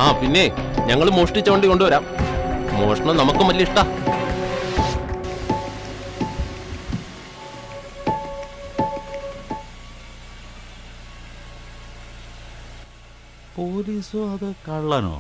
ആ പിന്നെ ഞങ്ങൾ മോഷ്ടിച്ച വണ്ടി കൊണ്ടുവരാം. മോഷണം നമുക്കും വലിയ ഇഷ്ടാ. പോലീസോ അത് കള്ളനോ?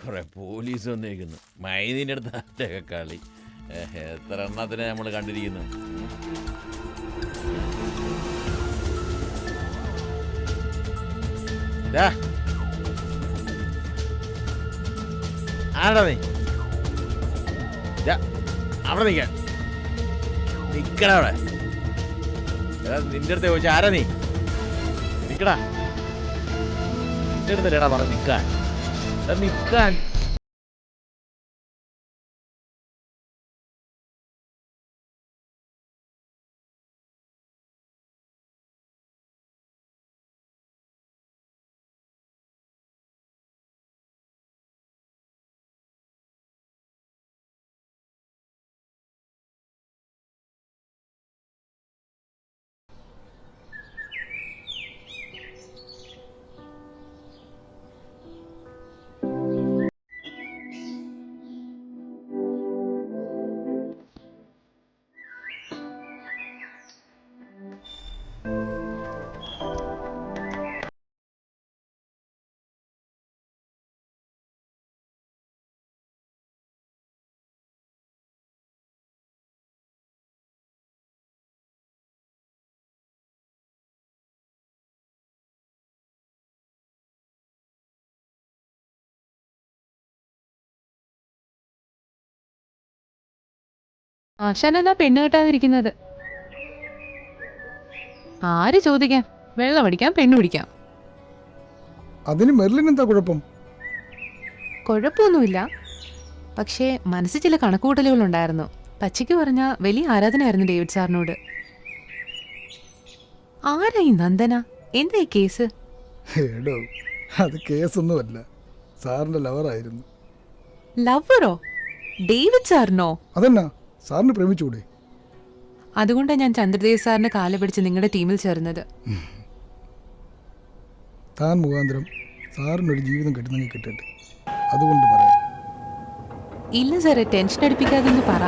കുറെ പോലീസ് വന്നിരിക്കുന്നു. മൈനിൻ്റെ അടുത്ത് അറ്റൊക്കെ കളി. എത്ര എണ്ണത്തിനെ നമ്മൾ കണ്ടിരിക്കുന്നു. ആടാ നീ അവിടെ നിൽക്കാൻ നിക്കടാ. അവിടെ നിന്റെ അടുത്ത് ചോദിച്ചാൽ ആരാ നീ? നിക്കടാ. നിന്റെ അടുത്തല്ലേടാ പറഞ്ഞു നിക്കാൻ നിക്കാൻ. ആശാനെന്നാ പെണ്ണ് കിട്ടാതിരിക്കുന്നത്? ആര് ചോദിക്കാം? വെള്ളം അടിക്കാം, പെണ്ണു പിടിക്കാം. അതിന് മെർലിൻ എന്താ കുഴപ്പം? കുഴപ്പമൊന്നുമില്ല. പക്ഷേ മനസ്സിൽ ചില കണക്കുകൂട്ടലുകളുണ്ടായിരുന്നു. പച്ചയ്ക്ക് പറഞ്ഞ വലിയ ആരാധനയായിരുന്നു ഡേവിഡ് സാറിനോട്. ആരാ ഈ നന്ദന? എന്താ ഈ കേസ്? ഏടോ, അത് കേസൊന്നുമല്ല, സാറിന്റെ ലവറായിരുന്നു. ലവറോ? ഡേവിഡ് സാറിനോ? അതെന്നാ, സാറിന് പ്രേമിച്ചൂടെ? അതുകൊണ്ടാണ് ഞാൻ ചന്ദ്രദേവ് സാറിന്റെ കാല പിടിച്ച് നിങ്ങളുടെ ടീമിൽ ചേർന്നത്. താൻ മുഖാന്തരം സാറിനൊരു ജീവിതം കിട്ടുന്നെങ്കിൽ കിട്ടട്ടെ, അതുകൊണ്ട് പറയാം. ഇല്ല സാറേ, ടെൻഷൻ അടിപ്പിക്കാതെന്ന് പറ.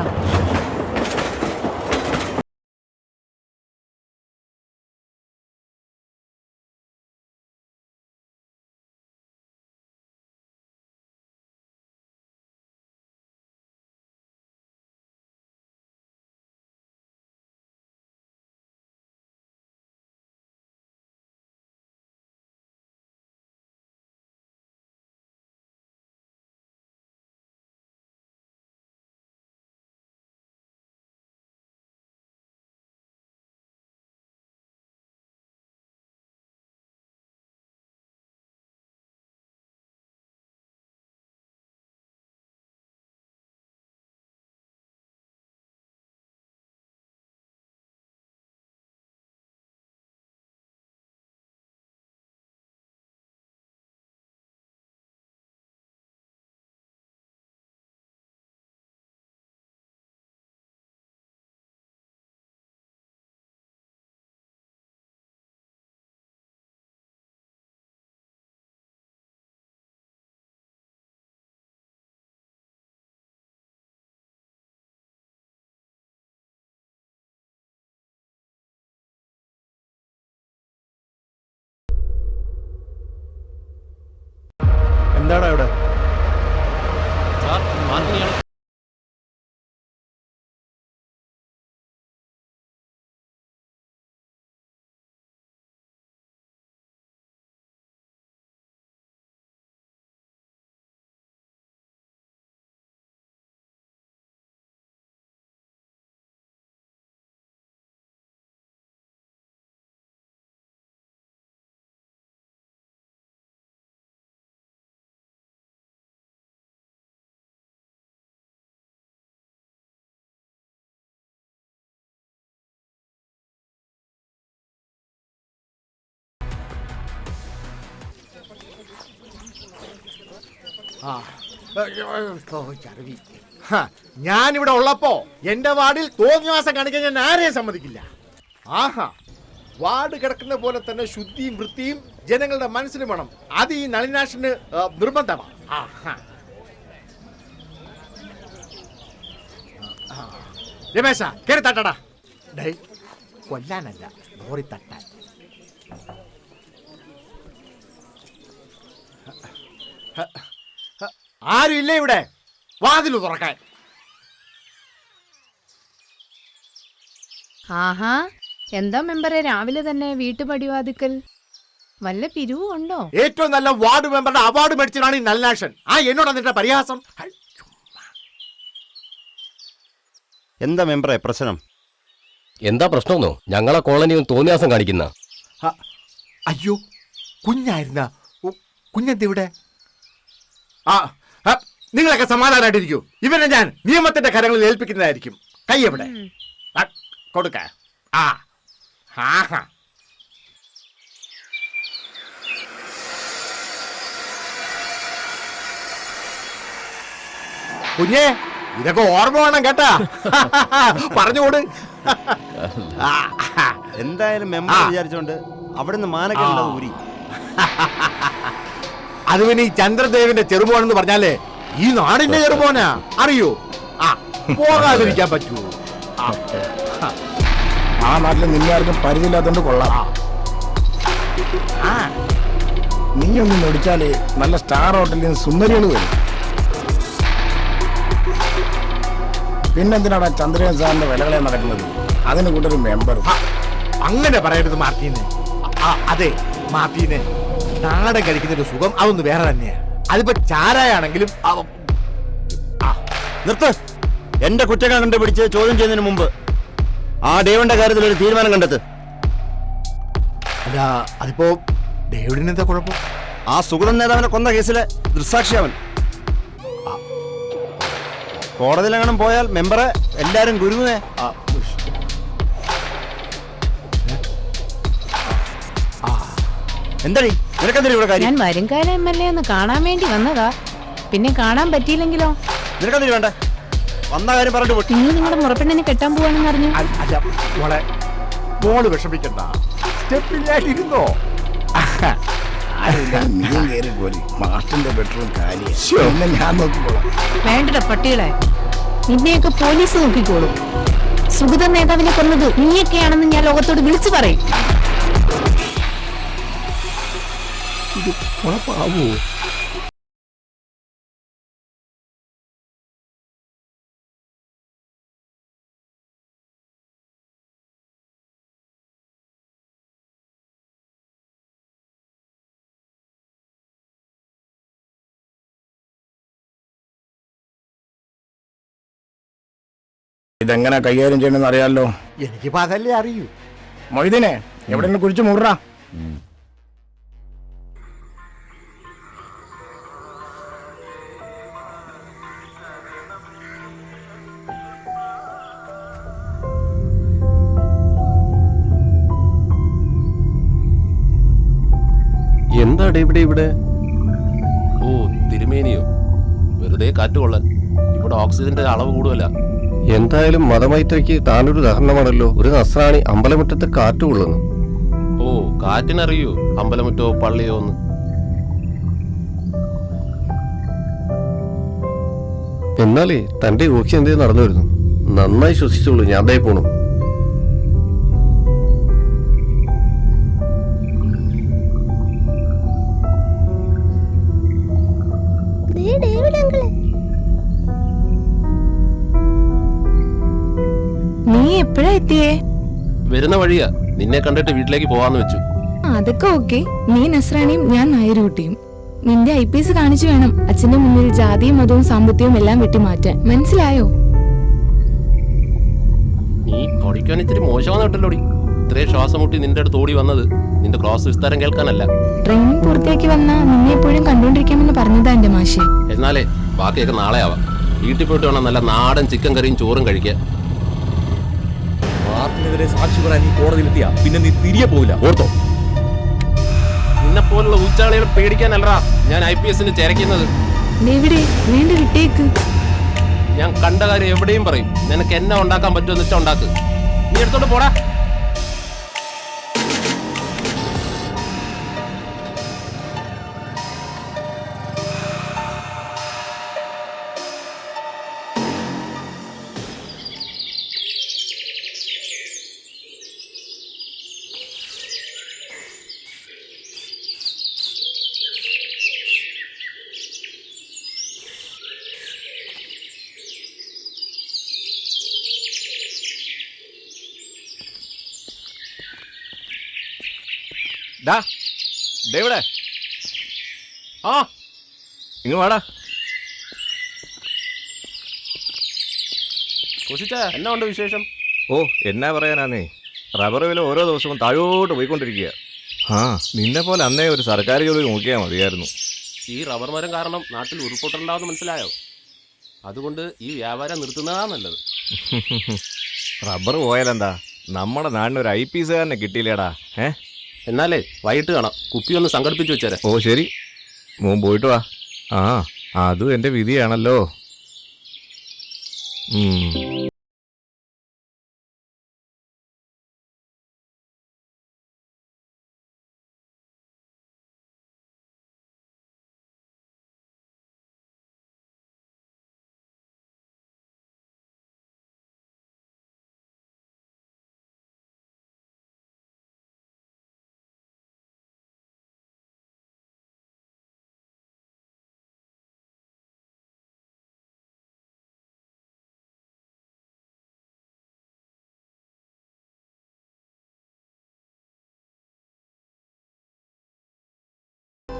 എന്താടാ ഇവിടെ? സാർ, മാർക്കിനെയാണ്. ഞാനിവിടെ ഉള്ളപ്പോ എന്റെ വാർഡിൽ തോന്നിവാസം കാണിക്കാൻ ഞാൻ ആരെയും സമ്മതിക്കില്ല. ആഹാ, വാർഡ് കിടക്കുന്ന പോലെ തന്നെ ശുദ്ധിയും വൃത്തിയും ജനങ്ങളുടെ മനസ്സിന് വേണം. അത് ഈ നളിനാശന് നിർബന്ധമാണ്. രമേശ കേറി തട്ടടാ. ഡേ, കൊല്ലാനല്ല, ലോറി തട്ടാൻ. ആരും ഇല്ല ഇവിടെ, വാതിൽ തുറക്കാൻ. ആഹാ, എന്താ മെമ്പറെ രാവിലെ തന്നെ വീട്ടുപടിവാതിക്കൽ? വല്ല പിരിവും ഉണ്ടോ? ഏറ്റവും നല്ല വാർഡ് മെമ്പറുടെ അവാർഡ് മേടിച്ചതാണ് ഈ നളിനാശൻ. എന്നോട് എന്നിട്ട് പരിഹാസം. എന്താ മെമ്പറെ പ്രശ്നം? എന്താ പ്രശ്നമെന്നോ? ഞങ്ങളെ കോളനിയും തോന്നിയാസം കാണിക്കുന്ന. അയ്യോ, കുഞ്ഞായിരുന്ന കുഞ്ഞെന്തിവിടെ? നിങ്ങളൊക്കെ സമാധാനമായിട്ടിരിക്കൂ. ഇവനെ ഞാൻ നിയമത്തിന്റെ കരങ്ങളിൽ ഏൽപ്പിക്കുന്നതായിരിക്കും. കൈ എവിടെ? കൊടുക്ക. കുഞ്ഞേ, ഇതൊക്കെ ഓർമ്മ വേണം കേട്ടാ. പറഞ്ഞുകൂട്. എന്തായാലും മെമ്പർ വിചാരിച്ചോണ്ട് അവിടുന്ന് മാനക്കേണ്ട ഊരി. അത് പിന്നെ ഈ ചന്ദ്രദേവിന്റെ ചെറുമോനെന്ന് പറഞ്ഞാലേ ഈ നാടിന്റെ ചെറുമോനാ, അറിയോ? പോകാതിരിക്കാൻ പറ്റുമോ? ആ നാട്ടിൽ നിന്നെ ആർക്കും പരിധിയില്ലാത്തോണ്ട് കൊള്ളാം. നീ ഒന്ന് മേടിച്ചാല് നല്ല സ്റ്റാർ ഹോട്ടലിൽ നിന്ന് സുന്ദരികൾ വരും. പിന്നെന്തിനാടാ ചന്ദ്രൻ സാറിന്റെ വിലകളെ നടക്കുന്നത്? അതിന് കൂട്ടൊരു മെമ്പർ. അങ്ങനെ പറയരുത് മാർട്ടീനെ. അതെ മാർട്ടീനെ, നാടൻ കഴിക്കുന്നൊരു സുഖം അതൊന്ന് വേറെ തന്നെയാ. അതിപ്പോ ചാരായാണെങ്കിലും. നിർത്ത്. എന്റെ കുറ്റങ്ങൾ കണ്ടുപിടിച്ച് ചോദ്യം ചെയ്യുന്നതിന് മുമ്പ് ആ ഡേവിഡിന്റെ കാര്യത്തിൽ ഒരു തീരുമാനം കണ്ടെത്ത്. അല്ല അതിപ്പോ ഡേവിഡിന് എന്താ കുഴപ്പം? ആ സുഗതൻ നേതാവിനെ കൊന്ന കേസിലെ ദൃക്സാക്ഷി അവൻ. കോടതിയിലെങ്ങാനും പോയാൽ മെമ്പറെ എല്ലാരും ഗുരുവിനെ. എന്താടി നിനക്കെന്താ ഇവിടെ കാര്യം? ഞാൻ വരുംകാല MLA ഒന്ന് കാണാൻ വേണ്ടി വന്നതാ. പിന്നെ കാണാൻ പറ്റിയില്ലെങ്കിലോ? നിനക്കെന്താ വേണ്ടേ? വന്ന കാര്യം പറഞ്ഞിട്ട് പോയി. നിങ്ങൾ നിങ്ങളുടെ മുറപ്പെണ്ണിനെ കെട്ടാൻ പോവാണെന്ന് അറിഞ്ഞു. അല്ല മോളെ, മോള് വിഷമിക്കണ്ട, സ്റ്റെപ്പില്ലായിരുന്നോ? നീയും കയറി പോരി. മാഷിന്റെ ബെഡ്റൂം കാലിയാ. ഞാൻ നോക്കിക്കോളാം. വേണ്ടട പട്ടികളെ, നിന്നെയൊക്കെ പോലീസ് നോക്കിക്കോളും. സുഗത നേതാവിനെ കൊന്നത് നീയൊക്കെയാണെന്ന് ഞാൻ ലോകത്തോട് വിളിച്ചു പറയും. ഇത് കുഴപ്പമാവോ? ഇതെങ്ങനെ കൈകാര്യം ചെയ്യണമെന്ന് അറിയാമല്ലോ. എനിക്കിപ്പോ അതല്ലേ അറിയൂ. മൊയ്തീനെ എവിടെ നിന്ന് കുറിച്ച് മുറാ. എന്താ ഡേവിഡ് ഇവിടെ? ഓ തിരുമേനിയോ? വെറുതെ കാറ്റ് കൊള്ളാൻ. ഇവിടെ ഓക്സിജന്റെ അളവ് കൂടുതലാ. എന്തായാലും മതമൈത്രിക്ക് താനൊരു ഉദാഹരണമാണല്ലോ. ഒരു നസ്രാണി അമ്പലമുറ്റത്ത് കാറ്റ് കൊള്ളുന്നു. ഓ കാറ്റിനറിയോ അമ്പലമുറ്റോ പള്ളിയോ ഒന്ന്? എന്നാലേ തന്റെ ഓക്സി എന്തേ നടന്നു വരുന്നു. നന്നായി ശ്വസിച്ചോളൂ, ഞാൻ ദേ പോണു. നീ എപ്പോഴാ എത്തിയേ? വരുന്ന വഴിയാ. നിന്നെ കണ്ടിട്ട് വീട്ടിലേക്ക് പോവാന്ന് വെച്ചു. അതൊക്കെ ഓക്കെ. നീ നസ്രാണിയും ഞാൻ നായരൂട്ടിയും. നിന്റെ IPS കാണിച്ചു വേണം അച്ഛന്റെ മുന്നിൽ ജാതിയും മതവും സാമ്പത്തികവും എല്ലാം വെട്ടിമാറ്റാൻ. മനസ്സിലായോ? നീ പഠിക്കാൻ ഇത്തിരി മോശമാന്ന് കേട്ടല്ലോടി. ഇത്രയും ശ്വാസം മുട്ടി നിന്റെ അടുത്ത് ഓടി വന്നത് നിന്റെ ക്ലാസ് വിസ്താരം കേൾക്കാനല്ല. ട്രെയിനിങ് പൂർത്തിയാക്കി വന്നാ നിന്നെ എപ്പോഴും കണ്ടോണ്ടിരിക്കാമെന്ന് പറഞ്ഞതാ എന്റെ മാഷെ. എന്നാലേ ബാക്കിയൊക്കെ നാളെ ആവാം. വീട്ടിൽ പോയിട്ട് വേണം നല്ല നാടൻ ചിക്കൻ കറിയും ചോറും കഴിക്കാൻ. മാർട്ടിനെതിരെ സാക്ഷി പറയാൻ നീ കോടതിയിലെത്തിയാ പിന്നെ നീ തിരികെ പോവില്ല, ഓർത്തോ? നിന്നെ പോലുള്ള ഉച്ചാളികളെ പേടിക്കാനല്ലടാ ഞാൻ IPSന് ചേരക്കുന്നത്. വേണ്ട വിട്ടേക്ക്. ഞാൻ കണ്ട കാര്യം എവിടെയും പറയും. നിനക്ക് എന്നെ ഉണ്ടാക്കാൻ പറ്റുമെന്ന് വെച്ചാൽ ഉണ്ടാക്ക്. നീ എടുത്തോണ്ട് പോടാ. ഡേവിഡേ, ആ ഇങ്ങ് വാടാ. എന്നാ ഉണ്ട് വിശേഷം? ഓ എന്നാ പറയാനാന്നേ, റബ്ബർ വില ഓരോ ദിവസവും താഴോട്ട് പോയിക്കൊണ്ടിരിക്കുക. ആ നിന്നെ പോലെ അന്നേ ഒരു സർക്കാർ ജോലി നോക്കിയാൽ മതിയായിരുന്നു. ഈ റബ്ബർ മരം കാരണം നാട്ടിൽ ഉരുൾപൊട്ടുണ്ടാവുന്ന മനസ്സിലായോ? അതുകൊണ്ട് ഈ വ്യാപാരം നിർത്തുന്നതാ നല്ലത്. റബ്ബർ പോയാലെന്താ, നമ്മുടെ നാടിന് ഒരു IPS കാരനെ കിട്ടിയില്ലേടാ. എന്നാലേ വൈകിട്ട് കാണാം. കുപ്പി ഒന്ന് സംഘടിപ്പിച്ചു വെച്ചേരെ. ഓ ശരി, മോൻ പോയിട്ട് വാ. ആ അതും എൻ്റെ വിധിയാണല്ലോ.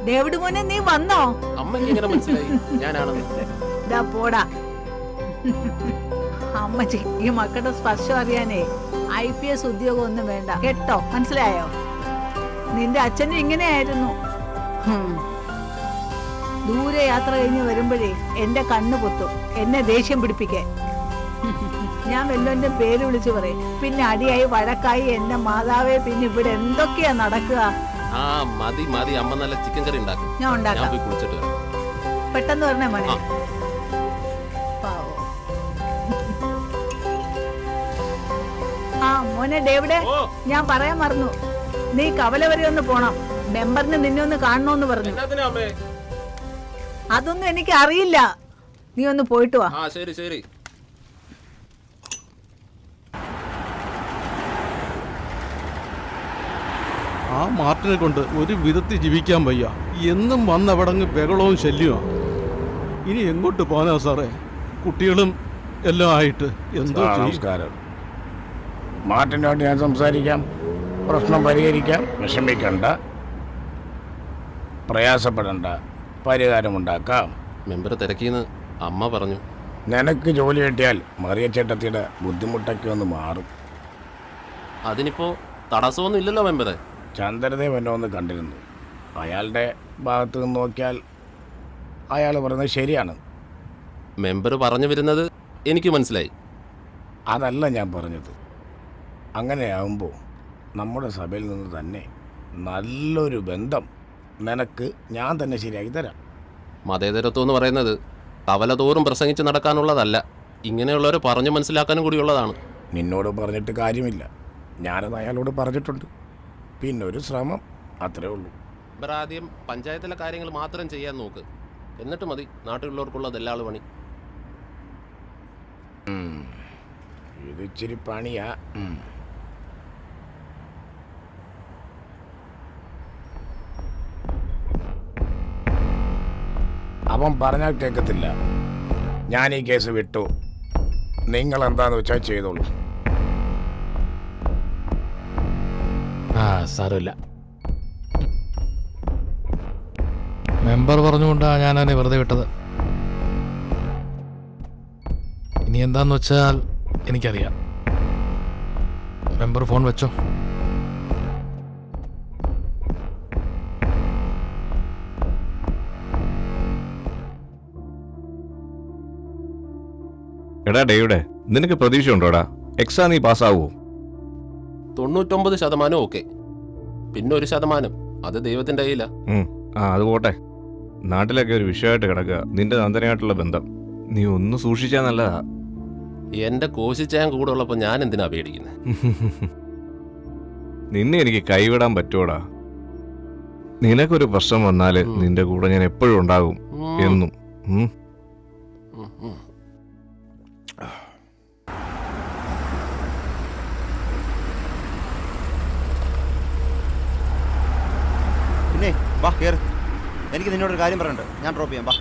ഡേവിഡ് മോനെ നീ വന്നോ? അമ്മയ്ക്ക് എങ്ങനെ മനസ്സിലായി ഞാനാണെന്ന്? പോടാ. അമ്മച്ചി ഈ മക്കളുടെ സ്പർശം അറിയാനേ IPS ഉദ്യോഗം ഒന്നും വേണ്ട കേട്ടോ, മനസ്സിലായോ? നിന്റെ അച്ഛനും ഇങ്ങനെയായിരുന്നു. ദൂരെ യാത്ര കഴിഞ്ഞ് വരുമ്പോഴേ എന്റെ കണ്ണ് പൊത്തും, എന്നെ ദേഷ്യം പിടിപ്പിക്കേ. ഞാൻ വല്ലോന്റെ പേര് വിളിച്ചു പറയും, പിന്നെ അടിയായി വഴക്കായി എന്റെ മാതാവേ, പിന്നെ ഇവിടെ എന്തൊക്കെയാ നടക്കുക. ആ മതി മതി, അമ്മ നല്ല ചിക്കൻ കറി ഉണ്ടാക്കും. ഞാൻ ഉണ്ടാക്കാം. പോയി കുളിച്ചിട്ട് വരാം. പെട്ടെന്ന് പറഞ്ഞേ മോനെ. ആ മോനെ ഡേവിഡേ, ഞാൻ പറയാൻ മറന്നു, നീ കവല വരെ ഒന്ന് പോണം. മെമ്പറിന് നിന്നെ ഒന്ന് കാണണോന്ന് പറഞ്ഞു. അതൊന്നും എനിക്ക് അറിയില്ല, നീ ഒന്ന് പോയിട്ട് വാ. ആ ശരി ശരി. ആ മാർട്ടിനെ കൊണ്ട് ഒരു വിധത്തിൽ ജീവിക്കാൻ വയ്യ. എന്നും വന്നവിടങ്ങ് ബഹളവും ശല്യമാണ്. ഇനി എങ്ങോട്ട് പോകാനാ സാറേ? കുട്ടികളും എല്ലാം ആയിട്ട് എന്തോ ചെയ്യും? നമസ്കാരം. മാർട്ടിനോട് ഞാൻ സംസാരിക്കാം, പ്രശ്നം പരിഹരിക്കാം. വിഷമിക്കണ്ട, പ്രയാസപ്പെടണ്ട, പരിഹാരമുണ്ടാക്കാം. മെമ്പർ തിരക്കിന്ന് അമ്മ പറഞ്ഞു. നിനക്ക് ജോലി കിട്ടിയാൽ മറിയച്ചേട്ടത്തിയുടെ ബുദ്ധിമുട്ടൊക്കെ ഒന്ന് മാറും. അതിനിപ്പോ തടസ്സമൊന്നും ഇല്ലല്ലോ മെമ്പറെ. ചന്ദ്രദേവ് എന്നെ ഒന്ന് കണ്ടിരുന്നു. അയാളുടെ ഭാഗത്ത് നിന്ന് നോക്കിയാൽ അയാൾ പറയുന്നത് ശരിയാണ്. മെമ്പർ പറഞ്ഞു വരുന്നത് എനിക്ക് മനസ്സിലായി. അതല്ല ഞാൻ പറഞ്ഞത്. അങ്ങനെയാവുമ്പോൾ നമ്മുടെ സഭയിൽ നിന്ന് തന്നെ നല്ലൊരു ബന്ധം നിനക്ക് ഞാൻ തന്നെ ശരിയാക്കി തരാം. മതേതരത്വം എന്ന് പറയുന്നത് കവല തോറും പ്രസംഗിച്ച് നടക്കാനുള്ളതല്ല, ഇങ്ങനെയുള്ളവരെ പറഞ്ഞു മനസ്സിലാക്കാനും കൂടിയുള്ളതാണ്. നിന്നോട് പറഞ്ഞിട്ട് കാര്യമില്ല, ഞാനത് അയാളോട് പറഞ്ഞിട്ടുണ്ട്. പിന്നെ ഒരു ശ്രമം, അത്രേ ഉള്ളൂ. മെമ്പർ ആദ്യം പഞ്ചായത്തിലെ കാര്യങ്ങൾ മാത്രം ചെയ്യാൻ നോക്ക്, എന്നിട്ട് മതി നാട്ടിലുള്ളവർക്കുള്ള ദല്ലാള് പണി. ഇത് ഇച്ചിരി പണിയാ. അവൻ പറഞ്ഞാൽ കേൾക്കത്തില്ല. ഞാൻ ഈ കേസ് വിട്ടു, നിങ്ങൾ എന്താന്ന് വെച്ചാൽ ചെയ്തോളൂ. സാരമില്ല. മെമ്പർ പറഞ്ഞുകൊണ്ടാണ് ഞാൻ അവനെ വെറുതെ വിട്ടത്. ഇനി എന്താന്ന് വെച്ചാൽ എനിക്കറിയാം. മെമ്പർ ഫോൺ വെച്ചോ. എടാ ഡേവിടെ, നിനക്ക് പ്രതീക്ഷയുണ്ടോടാ? എക്സാം നീ പാസ്സാവോ? 99% ഓക്കെ, പിന്നെ 1% അത് ദൈവത്തിന്റെ കയ്യിലാ. അത് പോട്ടെ. നാട്ടിലൊക്കെ ഒരു വിഷയമായിട്ട് കിടക്കുക നിന്റെ നന്ദനയായിട്ടുള്ള ബന്ധം. നീ ഒന്ന് സൂക്ഷിച്ചാൽ നല്ലതാ. എന്റെ കോശിച്ചാൻ കൂടെ ഉള്ളപ്പോ ഞാൻ എന്തിനാ പേടിക്കുന്നത്? നിന്നെ എനിക്ക് കൈവിടാൻ പറ്റൂടാ. നിനക്കൊരു പ്രശ്നം വന്നാല് നിന്റെ കൂടെ ഞാൻ എപ്പോഴും ഉണ്ടാകും, എന്നും. പിന്നെ വാ കേറ്, എനിക്ക് നിന്നോടൊരു കാര്യം പറയണ്ട്. ഞാൻ ഡ്രോപ്പ് ചെയ്യാം. വാ.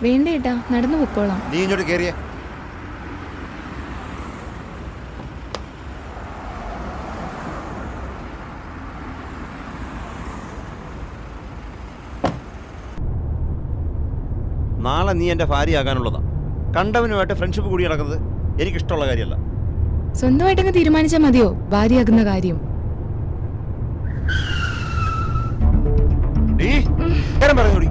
വേണ്ട ഏട്ടാ, നടന്നു പൊക്കോളാം. നീ ഇങ്ങോട്ട് കേറിയേ. നാളെ നീ എൻ്റെ ഭാര്യയാകാനുള്ളതാ. കണ്ടവനുമായിട്ട് ഫ്രണ്ട്ഷിപ്പ് കൂടി നടക്കുന്നത് എനിക്കിഷ്ടമുള്ള കാര്യമല്ല. സ്വന്തമായിട്ടങ്ങ് തീരുമാനിച്ചാൽ മതിയോ ഭാര്യയാകുന്ന കാര്യം? പറഞ്ഞോടി,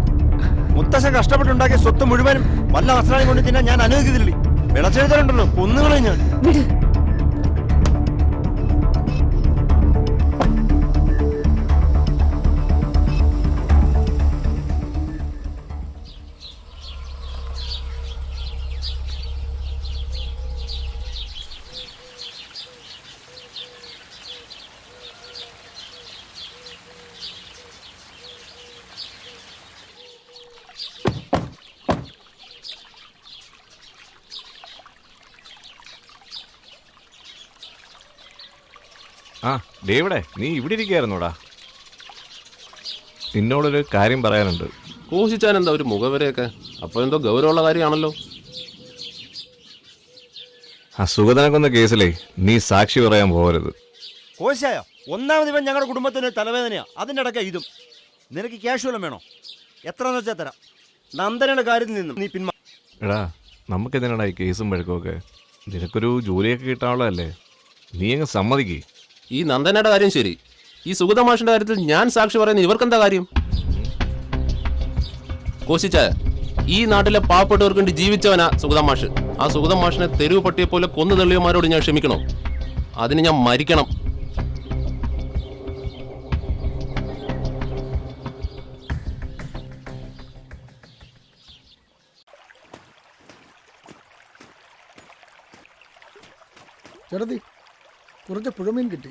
മുത്തശ്ശ കഷ്ടപ്പെട്ടുണ്ടാക്കിയ സ്വത്ത് മുഴുവനും വല്ല നസ്രാണി കൊണ്ട് തിന്നാൻ ഞാൻ അനുവദിക്കുന്നില്ലേ. വിളച്ചെഴുതലുണ്ടല്ലോ, കൊന്നുകളെ ഞാൻ. ആ ഡേവിടെ, നീ ഇവിടെ ഇരിക്കുകയായിരുന്നോടാ? നിന്നോടൊരു കാര്യം പറയാനുണ്ട്. കോശിച്ചാൻ എന്താ ഒരു മുഖവരെയൊക്കെ? അപ്പോൾ എന്തോ ഗൗരവമുള്ള കാര്യമാണല്ലോ. ആ സുഗതനക്കൊന്ന കേസിലേ നീ സാക്ഷി പറയാൻ പോകരുത്. കോശായോ? ഒന്നാമത് ഇവൻ ഞങ്ങളുടെ കുടുംബത്തിന് തലവേദനയാ, അതിൻ്റെ ഇടയ്ക്ക് ഇതും. നിനക്ക് ക്യാഷ് വല്ലതും വേണോ? എത്രയെന്ന് വെച്ചാൽ തരാം. നന്ദനയുടെ കാര്യത്തിൽ നിന്നും നീ പിന്മാ. എടാ, നമുക്കെന്തിനാടാ ഈ കേസും വഴക്കുമൊക്കെ? നിനക്കൊരു ജോലിയൊക്കെ കിട്ടാനുള്ളതല്ലേ, നീ അങ്ങ് സമ്മതിക്കേ. ഈ നന്ദനയുടെ കാര്യം ശരി, ഈ സുഗതമാഷിന്റെ കാര്യത്തിൽ ഞാൻ സാക്ഷി പറയുന്ന ഇവർക്കെന്താ കാര്യം? കോശിച്ച ഈ നാട്ടിലെ പാവപ്പെട്ടവർക്ക് വേണ്ടി ജീവിച്ചവനാ സുഗതമാഷ്. ആ സുഗതമാഷിനെ തെരുവ് പട്ടിയെ പോലെ കൊന്നു തള്ളിയമാരോട് ഞാൻ ക്ഷമിക്കണോ? അതിന് ഞാൻ മരിക്കണം. ചേട്ടത്തി കുറച്ച് പുഴമീൻ കിട്ടി.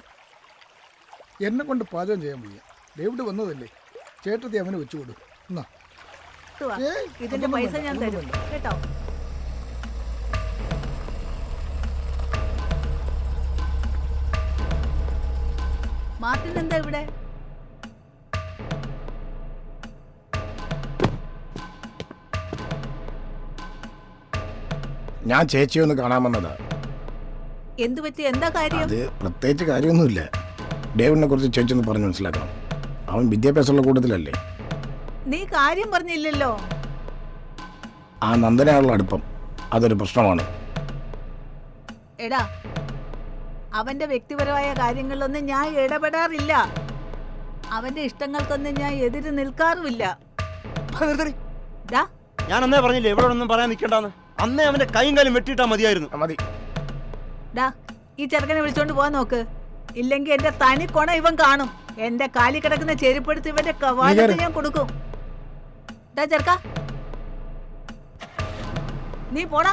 എന്നെ കൊണ്ട് പാചകം ചെയ്യാൻ വയ്യ. ഡേവിഡ് വന്നതല്ലേ, ചേട്ടത്തി അവന് വെച്ചു കൊടു. എന്നാ ഇതിന്റെ പൈസ ഞാൻ തരും കേട്ടോ. മാർട്ടിൻ എന്താ ഇവിടെ? ഞാൻ ചേച്ചിയെ ഒന്ന് കാണാൻ വന്നതാ. എന്തു പറ്റി? എന്താ കാര്യം? അത് പ്രത്യേകിച്ച് കാര്യമൊന്നുമില്ല. ഡേവിഡിനെ കുറിച്ച് ചേച്ചി ഒന്ന് പറഞ്ഞ് മനസ്സിലാക്കണം. അവൻ വിദ്യാഭ്യാസമുള്ള കൂട്ടത്തിലല്ലേ. നീ കാര്യം പറഞ്ഞില്ലല്ലോ. ആ നന്ദനയുള്ള അടുപ്പം അതൊരു പ്രശ്നമാണ്. എടാ, അവന്റെ വ്യക്തിപരമായ കാര്യങ്ങളിലൊന്നും ഞാൻ ഇടപെടാറില്ല. അവന്റെ ഇഷ്ടങ്ങൾക്കൊന്നും ഞാൻ എതിര് നിൽക്കാറുമില്ല. ഞാൻ അന്നേ പറഞ്ഞില്ലേ ഇവിടെ ഒന്നും പറയാൻ നിൽക്കണ്ടെന്ന്. അന്നേ അവന്റെ കൈയും കാലും വെട്ടിയിട്ടാ മതിയായിരുന്നു. മതി. ഈ ചെറുക്കനെ വിളിച്ചോണ്ട് പോവാൻ നോക്ക്. ഇല്ലെങ്കിൽ എന്റെ തനി കൊണ ഇവൻ കാണും. എന്റെ കാലി കിടക്കുന്ന ചെരുപ്പെടുത്ത് ഇവന്റെ കവാലത്ത് ഞാൻ കൊടുക്കും. ചെറുക്ക, നീ പോടാ.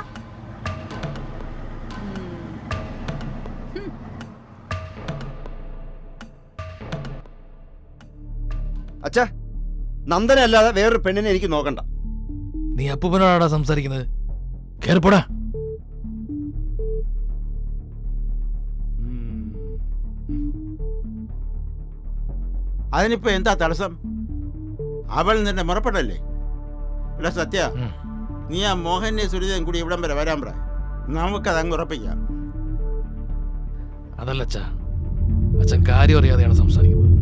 അച്ഛാ, നന്ദന അല്ലാതെ വേറൊരു പെണ്ണിനെ എനിക്ക് നോക്കണ്ട. നീ അപ്പൂപ്പനോടാ സംസാരിക്കുന്നത്? കേറിപ്പോടാ. അതിനിപ്പോ എന്താ തടസ്സം? അവൾ നിന്റെ മുറപ്പെടല്ലേ? ഇവിടെ സത്യ, നീ ആ മോഹനെ സുരിതയും കൂടി ഇവിടം വരെ വരാൻ പറ. നമുക്കത് അങ്ങ് ഉറപ്പിക്കാം. അതല്ല അച്ഛാ, അച്ഛൻ കാര്യം അറിയാതെയാണ് സംസാരിക്കുന്നത്.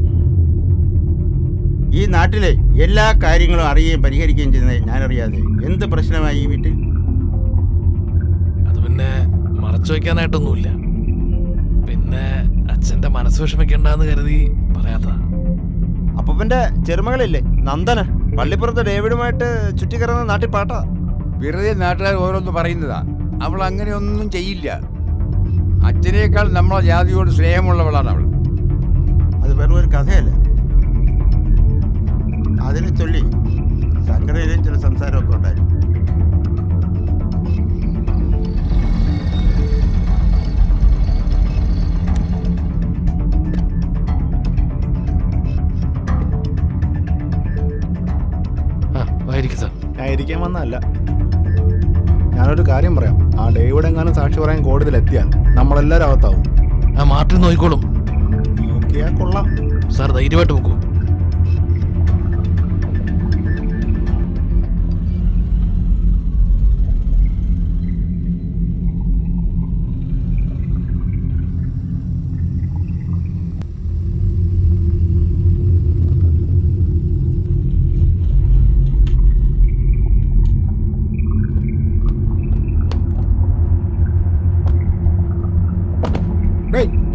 ഈ നാട്ടിലെ എല്ലാ കാര്യങ്ങളും അറിയുകയും പരിഹരിക്കുകയും ചെയ്യുന്നത് ഞാനറിയാതെ എന്ത് പ്രശ്നമായി ഈ വീട്ടിൽ? അത് പിന്നെ മറച്ചു വയ്ക്കാനായിട്ടൊന്നുമില്ല. പിന്നെ അച്ഛന്റെ മനസ്സ് വിഷമിക്കണ്ടെന്ന് കരുതി പറയാത്ത. അപ്പന്റെ ചെറുമകളില്ലേ നന്ദന, പള്ളിപ്പുറത്ത് ഡേവിഡുമായിട്ട് ചുറ്റിക്കറങ്ങുന്ന നാട്ടിൽ പാട്ടാ. വെറുതെ നാട്ടുകാർ ഓരോന്ന് പറയുന്നതാ. അവൾ അങ്ങനെയൊന്നും ചെയ്യില്ല. അച്ഛനേക്കാൾ നമ്മളെ ജാതിയോട് സ്നേഹമുള്ളവളാണ് അവൾ. അത് വെറും ഒരു കഥയല്ല. അതിനെ ചൊല്ലി സംഘടനയിലും ചില സംസാരമൊക്കെ ഉണ്ടായിരുന്നു. ഞാൻ ഇരിക്കാൻ വന്നതല്ല. ഞാനൊരു കാര്യം പറയാം. ആ ഡേവിഡ് എങ്ങാനും സാക്ഷി പറയാൻ കോടതിയിലെത്തിയാൽ നമ്മളെല്ലാവരും അകത്താവും. ആ മാർട്ടിൻ നോക്കിക്കോളും. നോക്കിയാ കൊള്ളാം. സാർ ധൈര്യമായിട്ട് നോക്കൂ.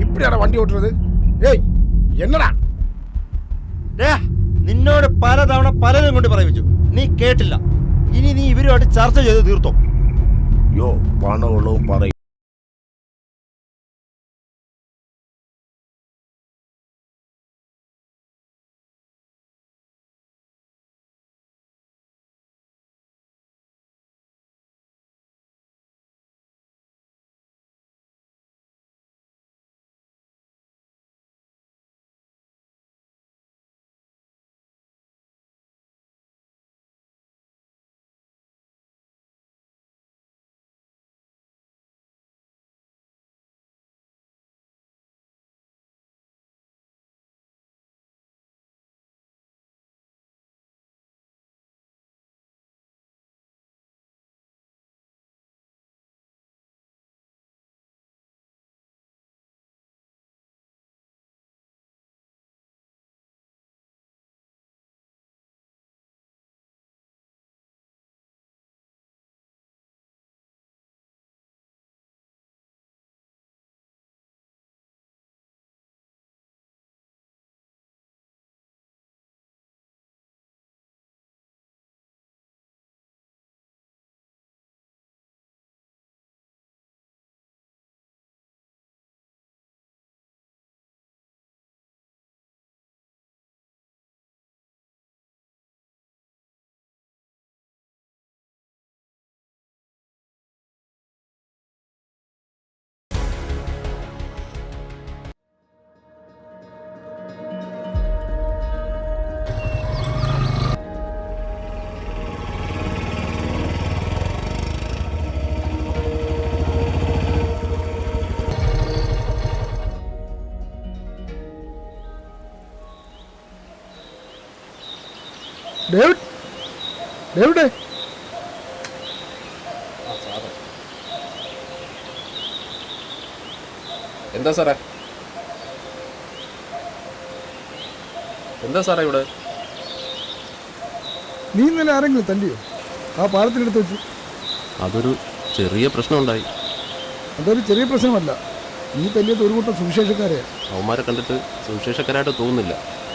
இப்படியான வண்டி ஓட்டுறது? ஏய், என்னடா? നിന്നോട് പലതവണ പലരും കൊണ്ട് പറയിച്ചു, നീ കേട്ടില്ല. ഇനി നീ ഇവരുമായിട്ട് ചർച്ച ചെയ്ത് തീർത്തോ? യോ പണമുള്ളവും പറയും. ഡേവിഡേ, എന്താ സാറേ? എന്താ സാറേ ഇവിടെ? നീ ഇന്നലെ ആരെങ്കിലും തല്ലിയോ ആ പാലത്തിനടുത്ത് വെച്ച്? അതൊരു ചെറിയ പ്രശ്നമുണ്ടായി. അതൊരു ചെറിയ പ്രശ്നമല്ല. നീ തല്ലിയത് ഒരു കൂട്ടം സുവിശേഷക്കാരെയാ. അവന്മാരെ കണ്ടിട്ട് സുവിശേഷക്കാരായിട്ട് തോന്നുന്നില്ല.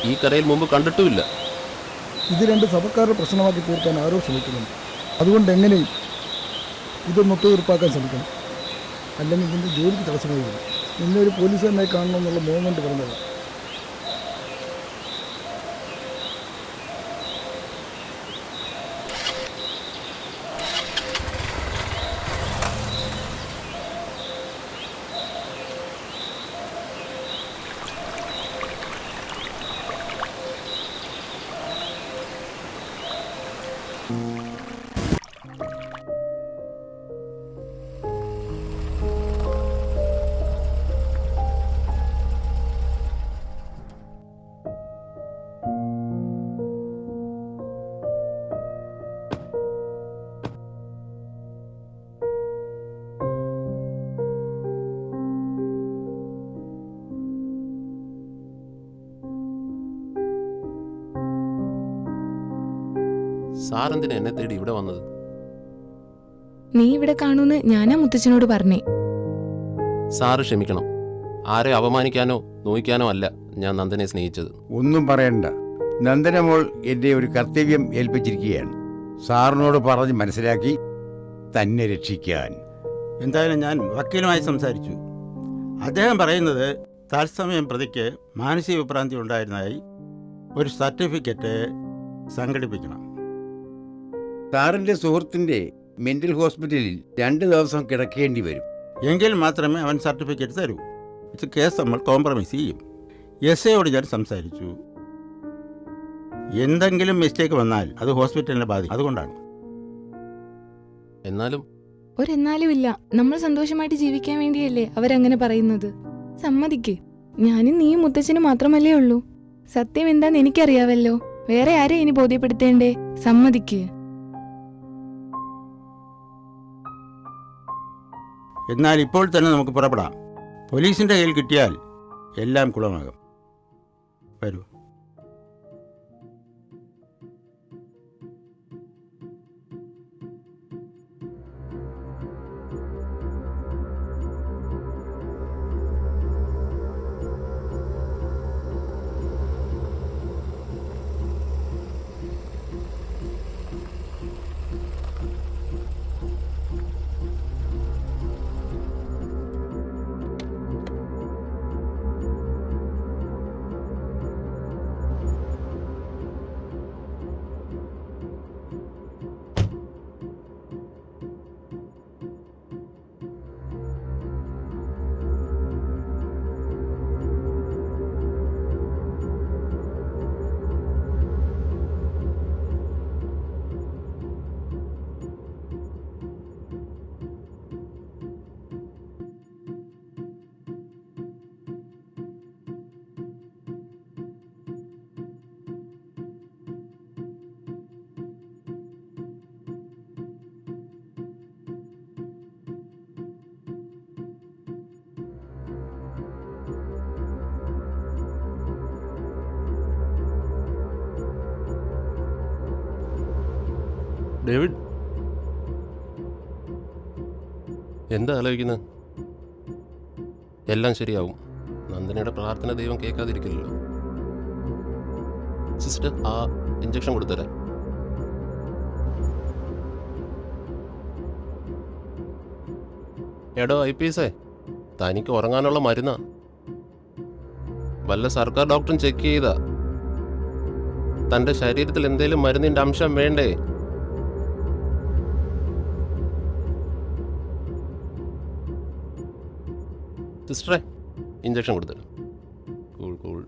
ഈ കരയിൽ മുമ്പ് കണ്ടിട്ടുമില്ല. ഇത് രണ്ട് സഭക്കാരുടെ പ്രശ്നമാക്കി തീർക്കാൻ ആരോ ശ്രമിക്കുന്നുണ്ട്. അതുകൊണ്ട് എങ്ങനെയും ഇതൊന്ന് ഒത്തുതീർപ്പാക്കാൻ ശ്രമിക്കണം. അല്ലെങ്കിൽ ഇതിൻ്റെ ജോലിക്ക് തടസ്സമായി വരും. നിന്നെ ഒരു പോലീസുകാരനായി കാണണമെന്നുള്ള മോഹം കൊണ്ട് പറഞ്ഞതാണ്. സാറെന്തിനാ എന്നെ തേടി ഇവിടെ വന്നത്? നീ ഇവിടെ കാണൂന്ന് ഞാനാ മുത്തച്ഛനോട് പറഞ്ഞേ. സാറ് ക്ഷമിക്കണം. ആരെ അപമാനിക്കാനോ നോയിക്കാനോ അല്ല ഞാൻ നന്ദനെ സ്നേഹിച്ചത്. ഒന്നും പറയണ്ട. നന്ദനമോൾ എൻ്റെ ഒരു കർത്തവ്യം ഏൽപ്പിച്ചിരിക്കുകയാണ്. സാറിനോട് പറഞ്ഞ് മനസ്സിലാക്കി തന്നെ രക്ഷിക്കാൻ. എന്തായാലും ഞാൻ വക്കീലുമായി സംസാരിച്ചു. അദ്ദേഹം പറയുന്നത് തത്സമയം പ്രതിക്ക് മാനസിക വിഭ്രാന്തി ഉണ്ടായിരുന്നതായി ഒരു സർട്ടിഫിക്കറ്റ് സംഘടിപ്പിക്കണം. സാറിൻ്റെ സുഹൃത്തിൻ്റെ മെൻ്റൽ ഹോസ്പിറ്റലിൽ 2 ദിവസം കിടക്കേണ്ടി വരും. എങ്കിൽ മാത്രമേ അവൻ സർട്ടിഫിക്കറ്റ് തരൂ. ഇത് കേസ് നമ്മൾ കോംപ്രമൈസ് ചെയ്യും. എസ്ഐയോട് ഞാൻ സംസാരിച്ചു. എന്തെങ്കിലും മിസ്റ്റേക്ക് വന്നാൽ അത് ഹോസ്പിറ്റലിനെ ബാധിക്കും. അതുകൊണ്ടാണ്. എന്നാലും ഒരെന്നാലും ഇല്ല. നമ്മൾ സന്തോഷമായിട്ട് ജീവിക്കാൻ വേണ്ടിയല്ലേ അവരങ്ങനെ പറയുന്നത്. സമ്മതിക്ക്. ഞാനും നീയും മുത്തച്ഛനും മാത്രമല്ലേ ഉള്ളൂ. സത്യം എന്താന്ന് എനിക്കറിയാവല്ലോ. വേറെ ആരെ ഇനി ബോധ്യപ്പെടുത്തേണ്ടേ? സമ്മതിക്ക്. എന്നാൽ ഇപ്പോൾ തന്നെ നമുക്ക് പുറപ്പെടാം. പോലീസിൻ്റെ കയ്യിൽ കിട്ടിയാൽ എല്ലാം കുളമാകും. വരൂ. ഡേവിഡ്, എന്താ ആലോചിക്കുന്നത്? എല്ലാം ശരിയാവും. നന്ദനയുടെ പ്രാർത്ഥന ദൈവം കേൾക്കാതിരിക്കില്ലല്ലോ. സിസ്റ്റർ, ആ ഇഞ്ചക്ഷൻ കൊടുത്തരാം. എടോ IPS, തനിക്ക് ഉറങ്ങാനുള്ള മരുന്നാ. വല്ല സർക്കാർ ഡോക്ടറും ചെക്ക് ചെയ്താ തൻ്റെ ശരീരത്തിൽ എന്തേലും മരുന്നിൻ്റെ അംശം വേണ്ടേ? സിസ്റ്ററെ, ഇഞ്ചക്ഷൻ കൊടുത്തരാം. Cool cool.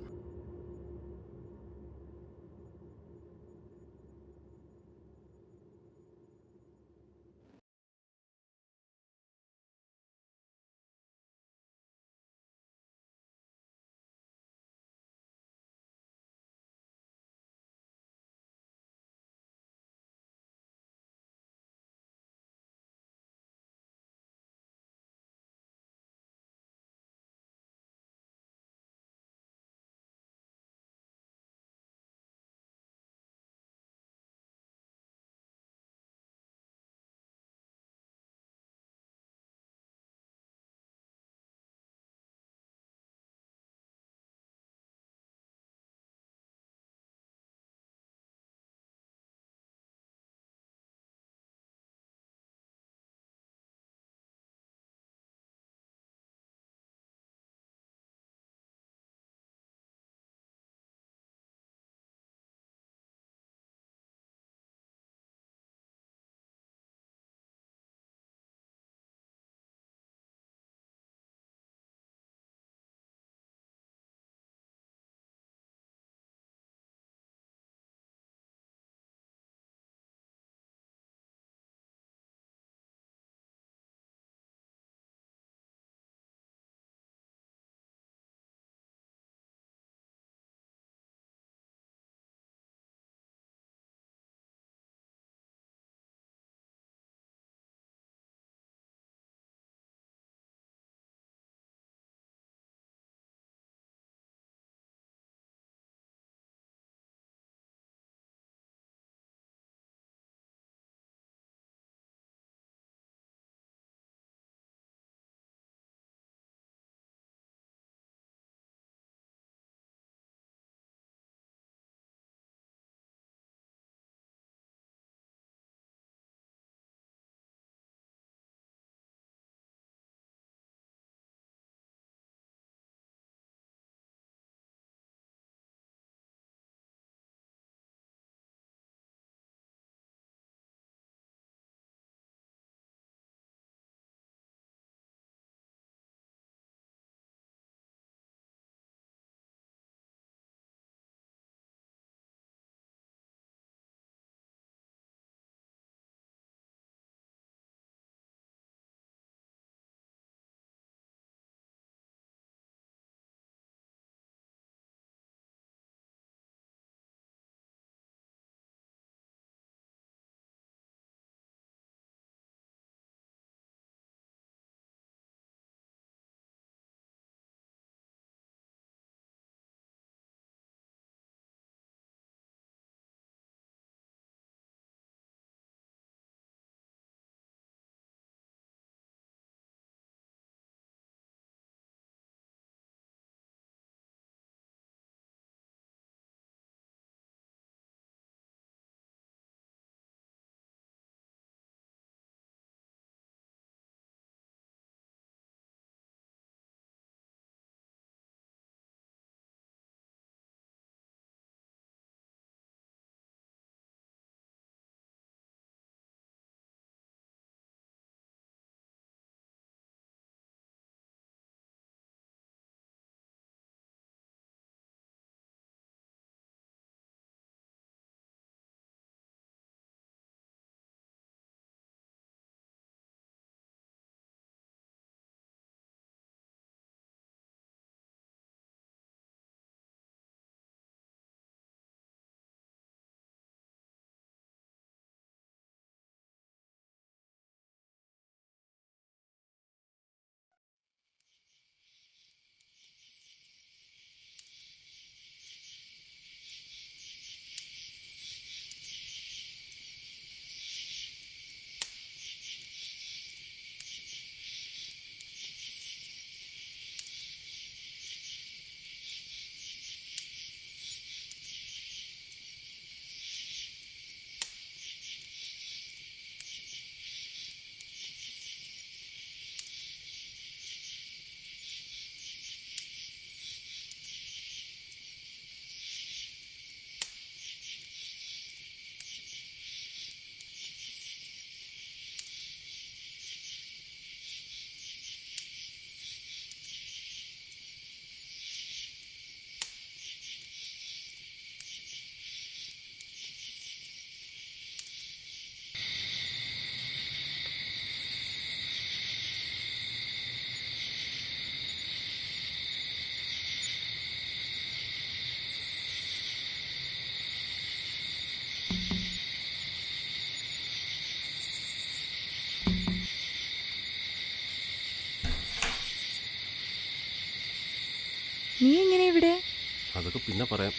അതൊക്കെ പിന്നെ പറയാം.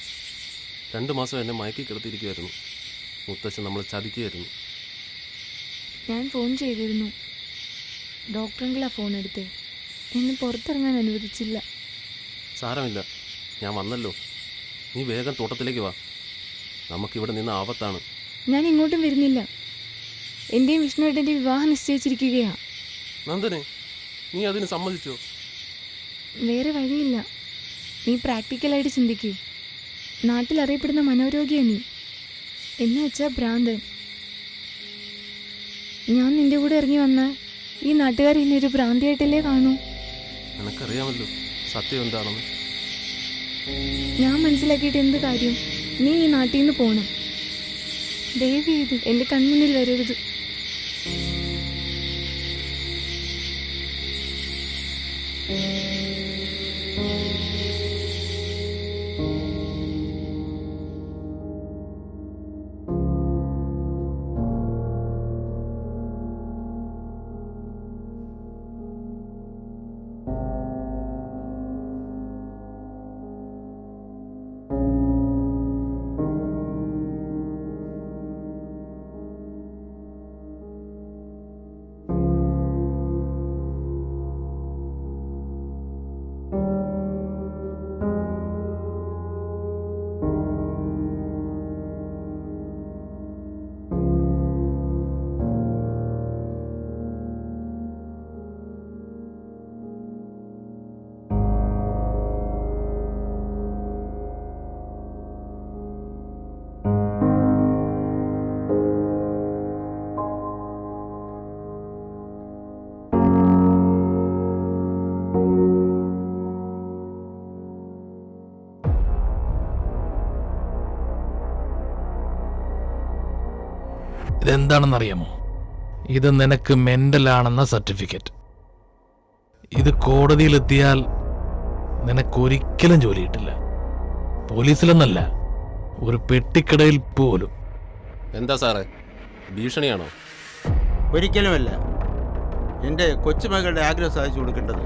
2 മാസം എന്നെ മയക്കി കിടത്തിയിരിക്കുമായിരുന്നു. മുത്തശ്ശൻ നമ്മൾ ചതിക്കുകയായിരുന്നു. ഞാൻ ഫോൺ ചെയ്തിരുന്നു. ഡോക്ടറെങ്കിലാ ഫോൺ എടുത്തേ. എന്നെ പുറത്തിറങ്ങാൻ അനുവദിച്ചില്ല. സാരമില്ല, ഞാൻ വന്നല്ലോ. നീ വേഗം തോട്ടത്തിലേക്ക് വാ. നമുക്കിവിടെ നിന്ന് ആപത്താണ്. ഞാൻ ഇങ്ങോട്ടും വരുന്നില്ല. എൻ്റെയും വിഷ്ണുവേട്ടൻ്റെ വിവാഹം നിശ്ചയിച്ചിരിക്കുകയാ. നന്ദനെ, നീ അതിന് സമ്മതിച്ചോ? വേറെ വഴിയില്ല. നീ പ്രാക്ടിക്കലായിട്ട് ചിന്തിക്കൂ. നാട്ടിൽ അറിയപ്പെടുന്ന മനോരോഗിയാ നീ. എന്ന് വെച്ചാൽ ഭ്രാന്തൻ. ഞാൻ നിന്റെ കൂടെ ഇറങ്ങി വന്നാൽ ഈ നാട്ടുകാർ എന്നെ ഒരു ഭ്രാന്തിയായിട്ടല്ലേ കാണൂ. നിനക്കറിയാമല്ലോ സത്യം എന്താണെന്ന്. ഞാൻ മനസ്സിലാക്കിയിട്ട് എന്ത് കാര്യം? നീ ഈ നാട്ടിൽ നിന്ന് പോണം. ദയവ് ചെയ്ത് എൻ്റെ കൺമുന്നിൽ വരരുത്. ഇതെന്താണെന്നറിയാമോ? ഇത് നിനക്ക് മെൻ്റലാണെന്ന സർട്ടിഫിക്കറ്റ്. ഇത് കോടതിയിലെത്തിയാൽ നിനക്കൊരിക്കലും ജോലി കിട്ടില്ല. പോലീസിലെന്നല്ല, ഒരു പെട്ടിക്കടയിൽ പോലും. എന്താ സാറേ, ഭീഷണിയാണോ? ഒരിക്കലുമല്ല. എൻ്റെ കൊച്ചുമകളുടെ ആഗ്രഹം സാധിച്ചു കൊടുക്കേണ്ടത്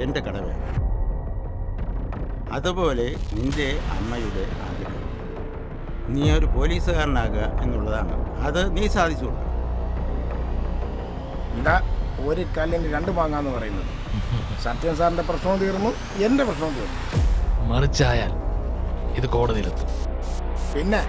എൻ്റെ കടമയാണ്. അതുപോലെ നിൻ്റെ അമ്മയുടെ ആഗ്രഹം. നീ ഒരു പോലീസുകാരനാകുക എന്നുള്ളതാണ്. അത് നീ സാധിച്ചു കൊടുക്കണം. ഇതാ ഒരു കല്ലിന് 2 മാങ്ങാന്ന് പറയുന്നത്. സത്യം സാറിന്റെ പ്രശ്നവും തീർന്നു, എന്റെ പ്രശ്നവും തീർന്നു. മറിച്ചായാൽ ഇത് കോടതിയിലെത്തും. പിന്നെ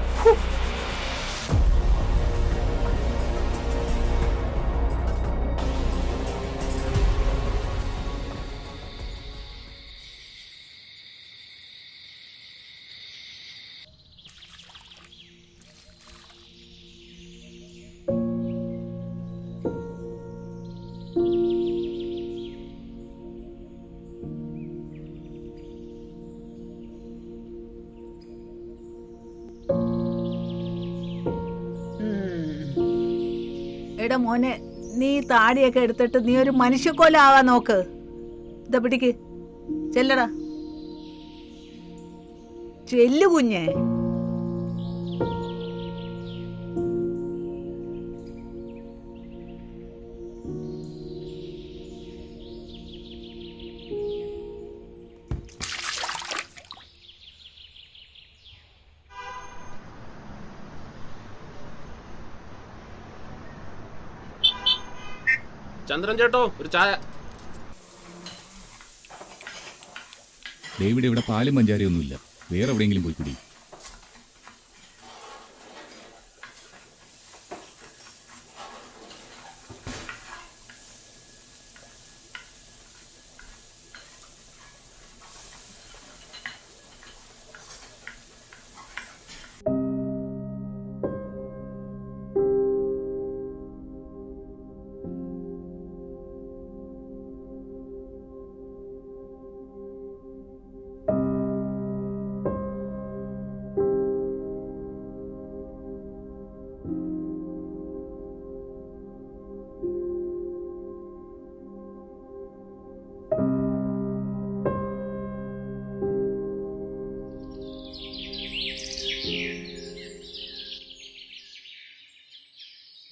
എടാ മോനെ, നീ താടിയൊക്കെ എടുത്തിട്ട് നീ ഒരു മനുഷ്യക്കോലാവാൻ നോക്ക്. ഇതാ പിടിക്ക്, ചെല്ലടാ, ചെല്ലു കുഞ്ഞേ. ചന്ദ്രൻ ചേട്ടോ, ഒരു ചായ. ഡേവിഡ്, ഇവിടെ പാലും പഞ്ചാരയൊന്നുമില്ല. വേറെ എവിടെയെങ്കിലും പോയി കുടി.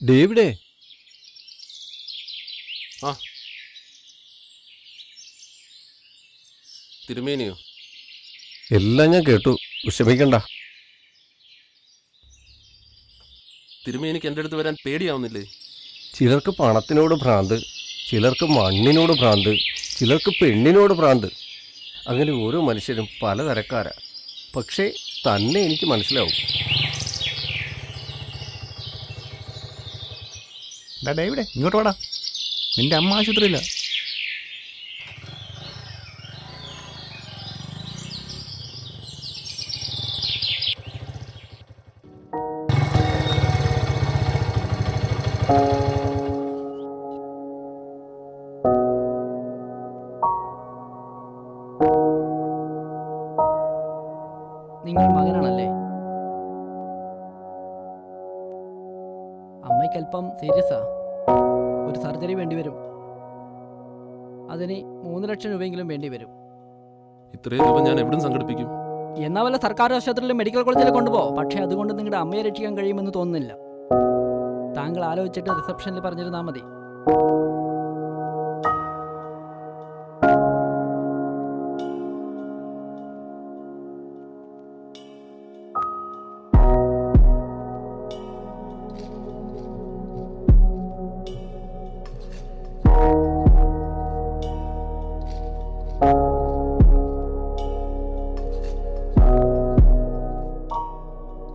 ഡേവിഡേ, ആ തിരുമേനിയോ? എല്ലാം ഞാൻ കേട്ടു, വിഷമിക്കണ്ട. തിരുമേനിക്ക് എൻ്റെ അടുത്ത് വരാൻ പേടിയാവുന്നില്ലേ? ചിലർക്ക് പണത്തിനോട് ഭ്രാന്ത്, ചിലർക്ക് മണ്ണിനോട് ഭ്രാന്ത്, ചിലർക്ക് പെണ്ണിനോട് ഭ്രാന്ത്. അങ്ങനെ ഓരോ മനുഷ്യരും പലതരക്കാരാ. പക്ഷേ തന്നെ എനിക്ക് മനസ്സിലാവും. ഡേവിഡേ, ഇങ്ങോട്ട് വാടാ. നിന്റെ അമ്മ ആശുപത്രിയില്ല. നിങ്ങൾ മകനാണല്ലേ? അമ്മയ്ക്ക് അല്പം സീരിയസാ. ഒരു സർജറി വേണ്ടിവരും. അതിന് 3 ലക്ഷം രൂപയെങ്കിലും വേണ്ടിവരും. ഇത്രയും രൂപ ഞാൻ എവിടും സംഘടിപ്പിക്കും? എന്നാ വല്ല സർക്കാർ ആശുപത്രിയിലും മെഡിക്കൽ കോളേജിൽ കൊണ്ടുപോകും. പക്ഷേ അതുകൊണ്ട് നിങ്ങളുടെ അമ്മയെ രക്ഷിക്കാൻ കഴിയുമെന്ന് തോന്നുന്നില്ല. താങ്കൾ ആലോചിച്ചിട്ട് റിസപ്ഷനിൽ പറഞ്ഞിരുന്നാൽ മതി.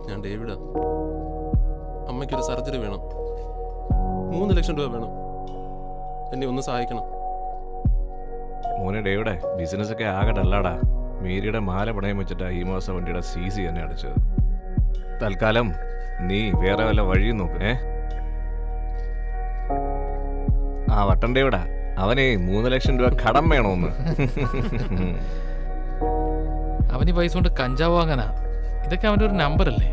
ഞാൻ ഡേവിഡാ. അമ്മയ്ക്കൊരു സർജറി വേണം. 3 ലക്ഷം രൂപ വേണം. എന്നെ ഒന്ന് സഹായിക്കണം. മോനെ ഡേവിഡേ, ബിസിനസ്സൊക്കെ ആകെ ഡല്ലാടാ. മീരിയുടെ മാല പണയം വെച്ചിട്ടാ ഈ മാസം വണ്ടിയുടെ CC തന്നെ അടിച്ചത്. തൽക്കാലം നീ വേറെ വല്ല വഴിയും നോക്ക്. ആ വട്ടൻ ഡേവിഡാ, അവനെ 3 ലക്ഷം രൂപ കടം വേണോന്ന്. അവന് പൈസ കൊണ്ട് കഞ്ചാവ് വാങ്ങാനാ. ഇതൊക്കെ അവൻ്റെ ഒരു നമ്പറല്ലേ?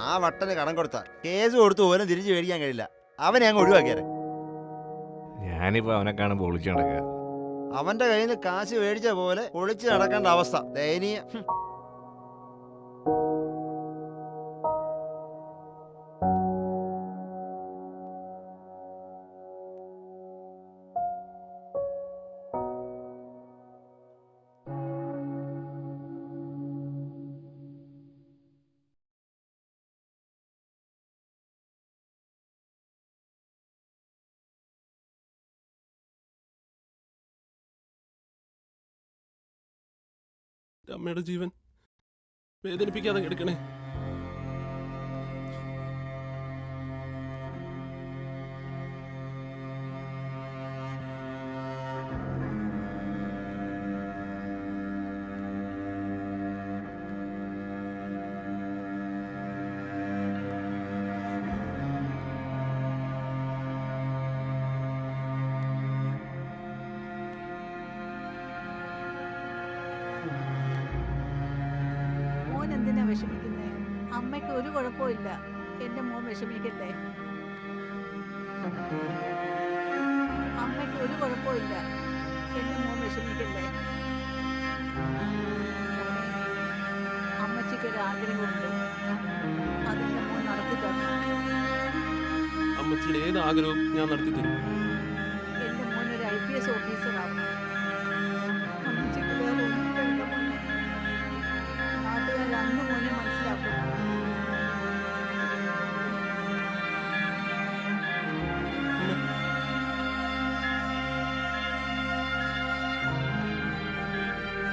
ആ വട്ടന് കടം കൊടുത്ത കേസ് കൊടുത്ത് ഓരോ തിരിച്ചു മേടിക്കാൻ കഴിയില്ല. അവനെ അങ്ങ് ഒഴിവാക്കിയാരെ. ഞാനിപ്പോ അവനെ കാണുമ്പോൾ ഒളിച്ചു നടക്കുക. അവന്റെ കയ്യിൽ നിന്ന് കാശ് മേടിച്ച പോലെ ഒളിച്ചു നടക്കേണ്ട അവസ്ഥ. ദയനീയ. അമ്മയുടെ ജീവൻ വേദനിപ്പിക്കാതെ എടുക്കണേ. എന്തിനാ വിഷമിക്കുന്നേ? അമ്മയ്ക്ക് ഒരു കുഴപ്പമില്ല. എന്റെ മോൻ വിഷമിക്കല്ലേ? അമ്മയ്ക്ക് ഒരു കുഴപ്പമില്ല. എന്റെ മോൻ വിഷമിക്കല്ലേ? അമ്മച്ചിക്ക് ഒരു ആഗ്രഹമുണ്ട്. അതെന്റെ മോൻ നടത്തി തരണം. അമ്മച്ചിയുടെ ഏത് ആഗ്രഹവും ഞാൻ നടത്തി തരും. എന്റെ മോൻ ഒരു IPS ഓഫീസർ ആവണം. അമ്മച്ചിക്ക് വേറെ ഒന്നും വേണ്ട മോനെ. നാട്ടുകാർ അന്ന് മോനെ മനസ്സിലാക്കും.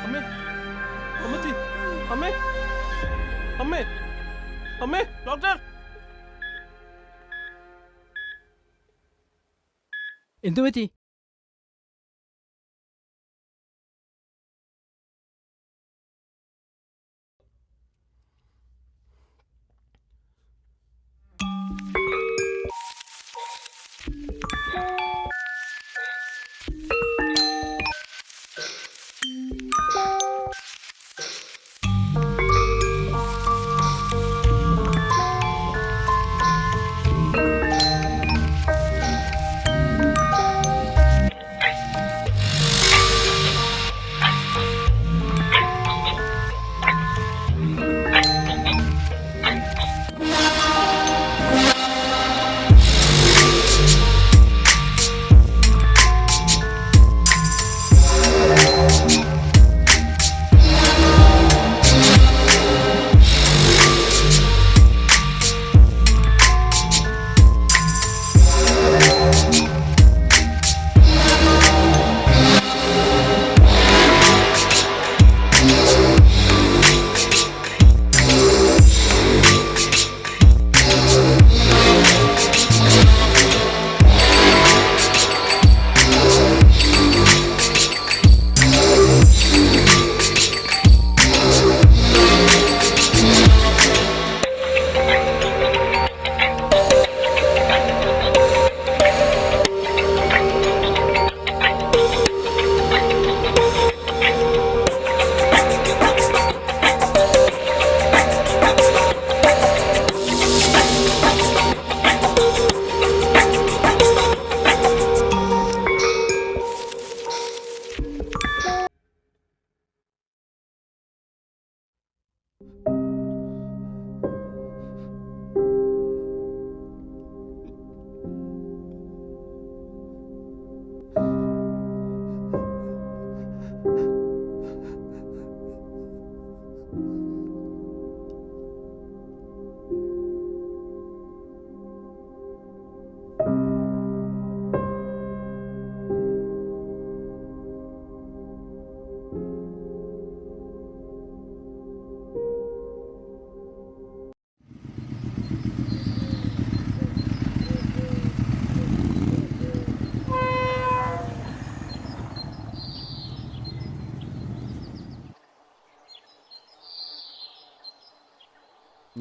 അമ്മേ, അമ്മച്ചി, അമ്മേ, അമ്മേ, അമ്മേ, ഡോക്ടർ. എന്തു പറ്റി?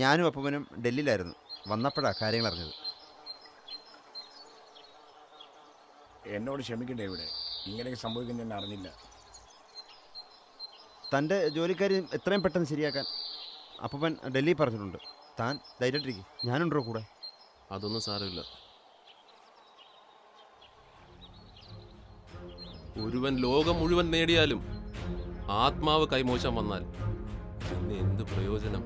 ഞാനും അപ്പനും ഡൽഹിയിലായിരുന്നു. വന്നപ്പോഴാണ് കാര്യങ്ങൾ അറിഞ്ഞത്. എന്നോട് ക്ഷമിക്കണ്ടേ ഇവിടെ ഇങ്ങനെയൊക്കെ സംഭവിക്കുന്ന ഞാൻ അറിഞ്ഞില്ല. തൻ്റെ ജോലിക്കാരി എത്രയും പെട്ടെന്ന് ശരിയാക്കാൻ അപ്പൻ ഡൽഹി പറഞ്ഞിട്ടുണ്ട്. താൻ ധൈര്യമായിട്ടിരിക്കും, ഞാനുണ്ടോ കൂടെ. അതൊന്നും സാരമില്ല. ഒരുവൻ ലോകം മുഴുവൻ നേടിയാലും ആത്മാവ് കൈമോശം വന്നാൽ പിന്നെ എന്ത് പ്രയോജനം?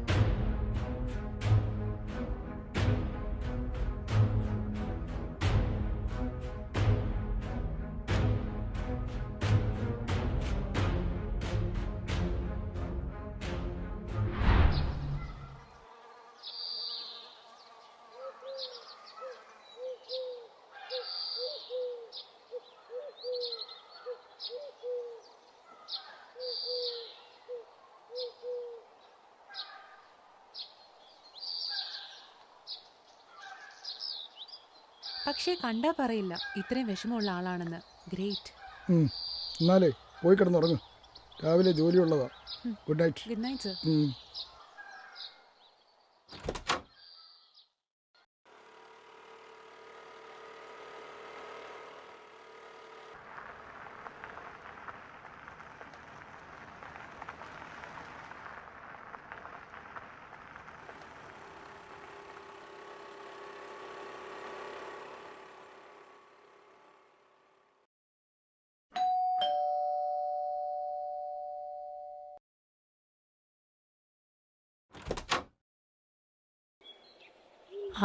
പക്ഷേ കണ്ടാ പറയില്ല ഇത്രയും വിഷമമുള്ള ആളാണെന്ന്. ഗ്രേറ്റ്. എന്നാലേ പോയി കിടന്നുറങ്ങും, രാവിലെ ജോലിയുള്ളതാ. Good night. Good night sir.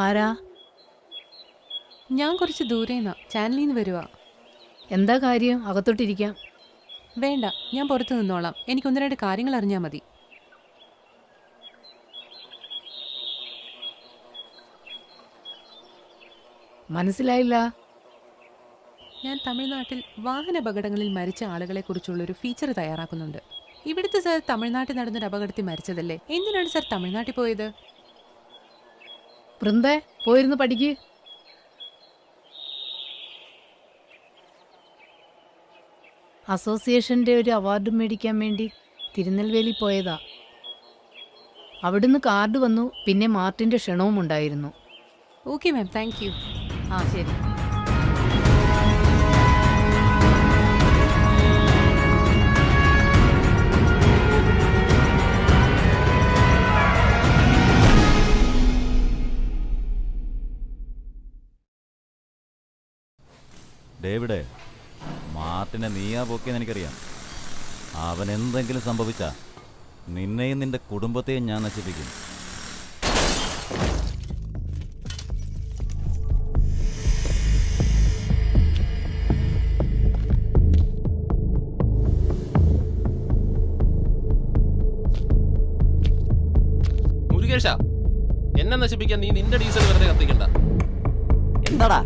ആരാ? ഞാൻ കുറച്ച് ദൂരേന്നാ, ചാനലിൽ നിന്ന് വരുവാ. എന്താ കാര്യം? അകത്തോട്ടിരിക്കാം. വേണ്ട, ഞാൻ പുറത്ത് നിന്നോളാം. എനിക്ക് 1-2 കാര്യങ്ങൾ അറിഞ്ഞാൽ മതി. മനസ്സിലായില്ല. ഞാൻ തമിഴ്നാട്ടിൽ വാഹനാപകടങ്ങളിൽ മരിച്ച ആളുകളെ കുറിച്ചുള്ളൊരു ഫീച്ചർ തയ്യാറാക്കുന്നുണ്ട്. ഇവിടുത്തെ സർ തമിഴ്നാട്ടിൽ നടന്നൊരു അപകടത്തിൽ മരിച്ചതല്ലേ? എന്തിനാണ് സർ തമിഴ്നാട്ടിൽ പോയത്? വൃന്ദേ, പോയിരുന്നു പഠിക്ക്. അസോസിയേഷൻ്റെ ഒരു അവാർഡ് മേടിക്കാൻ വേണ്ടി തിരുനെൽവേലി പോയതാ. അവിടുന്ന് കാർഡ് വന്നു, പിന്നെ മാർട്ടിൻ്റെ ക്ഷണവും ഉണ്ടായിരുന്നു. Okay ma'am, thank you. ആ ശരി. ഡേവിഡേ, മാർട്ടിനെ നീയാ പോക്കിയെന്ന് എനിക്കറിയാം. അവൻ എന്തെങ്കിലും സംഭവിച്ചാ നിന്നെയും നിന്റെ കുടുംബത്തെയും ഞാൻ നശിപ്പിക്കും. മുരുകേഷ, എന്നെ നശിപ്പിക്കാൻ നീ നിന്റെ ഡീസൽ വെറുതെ കത്തിക്കണ്ട. എന്താടാ?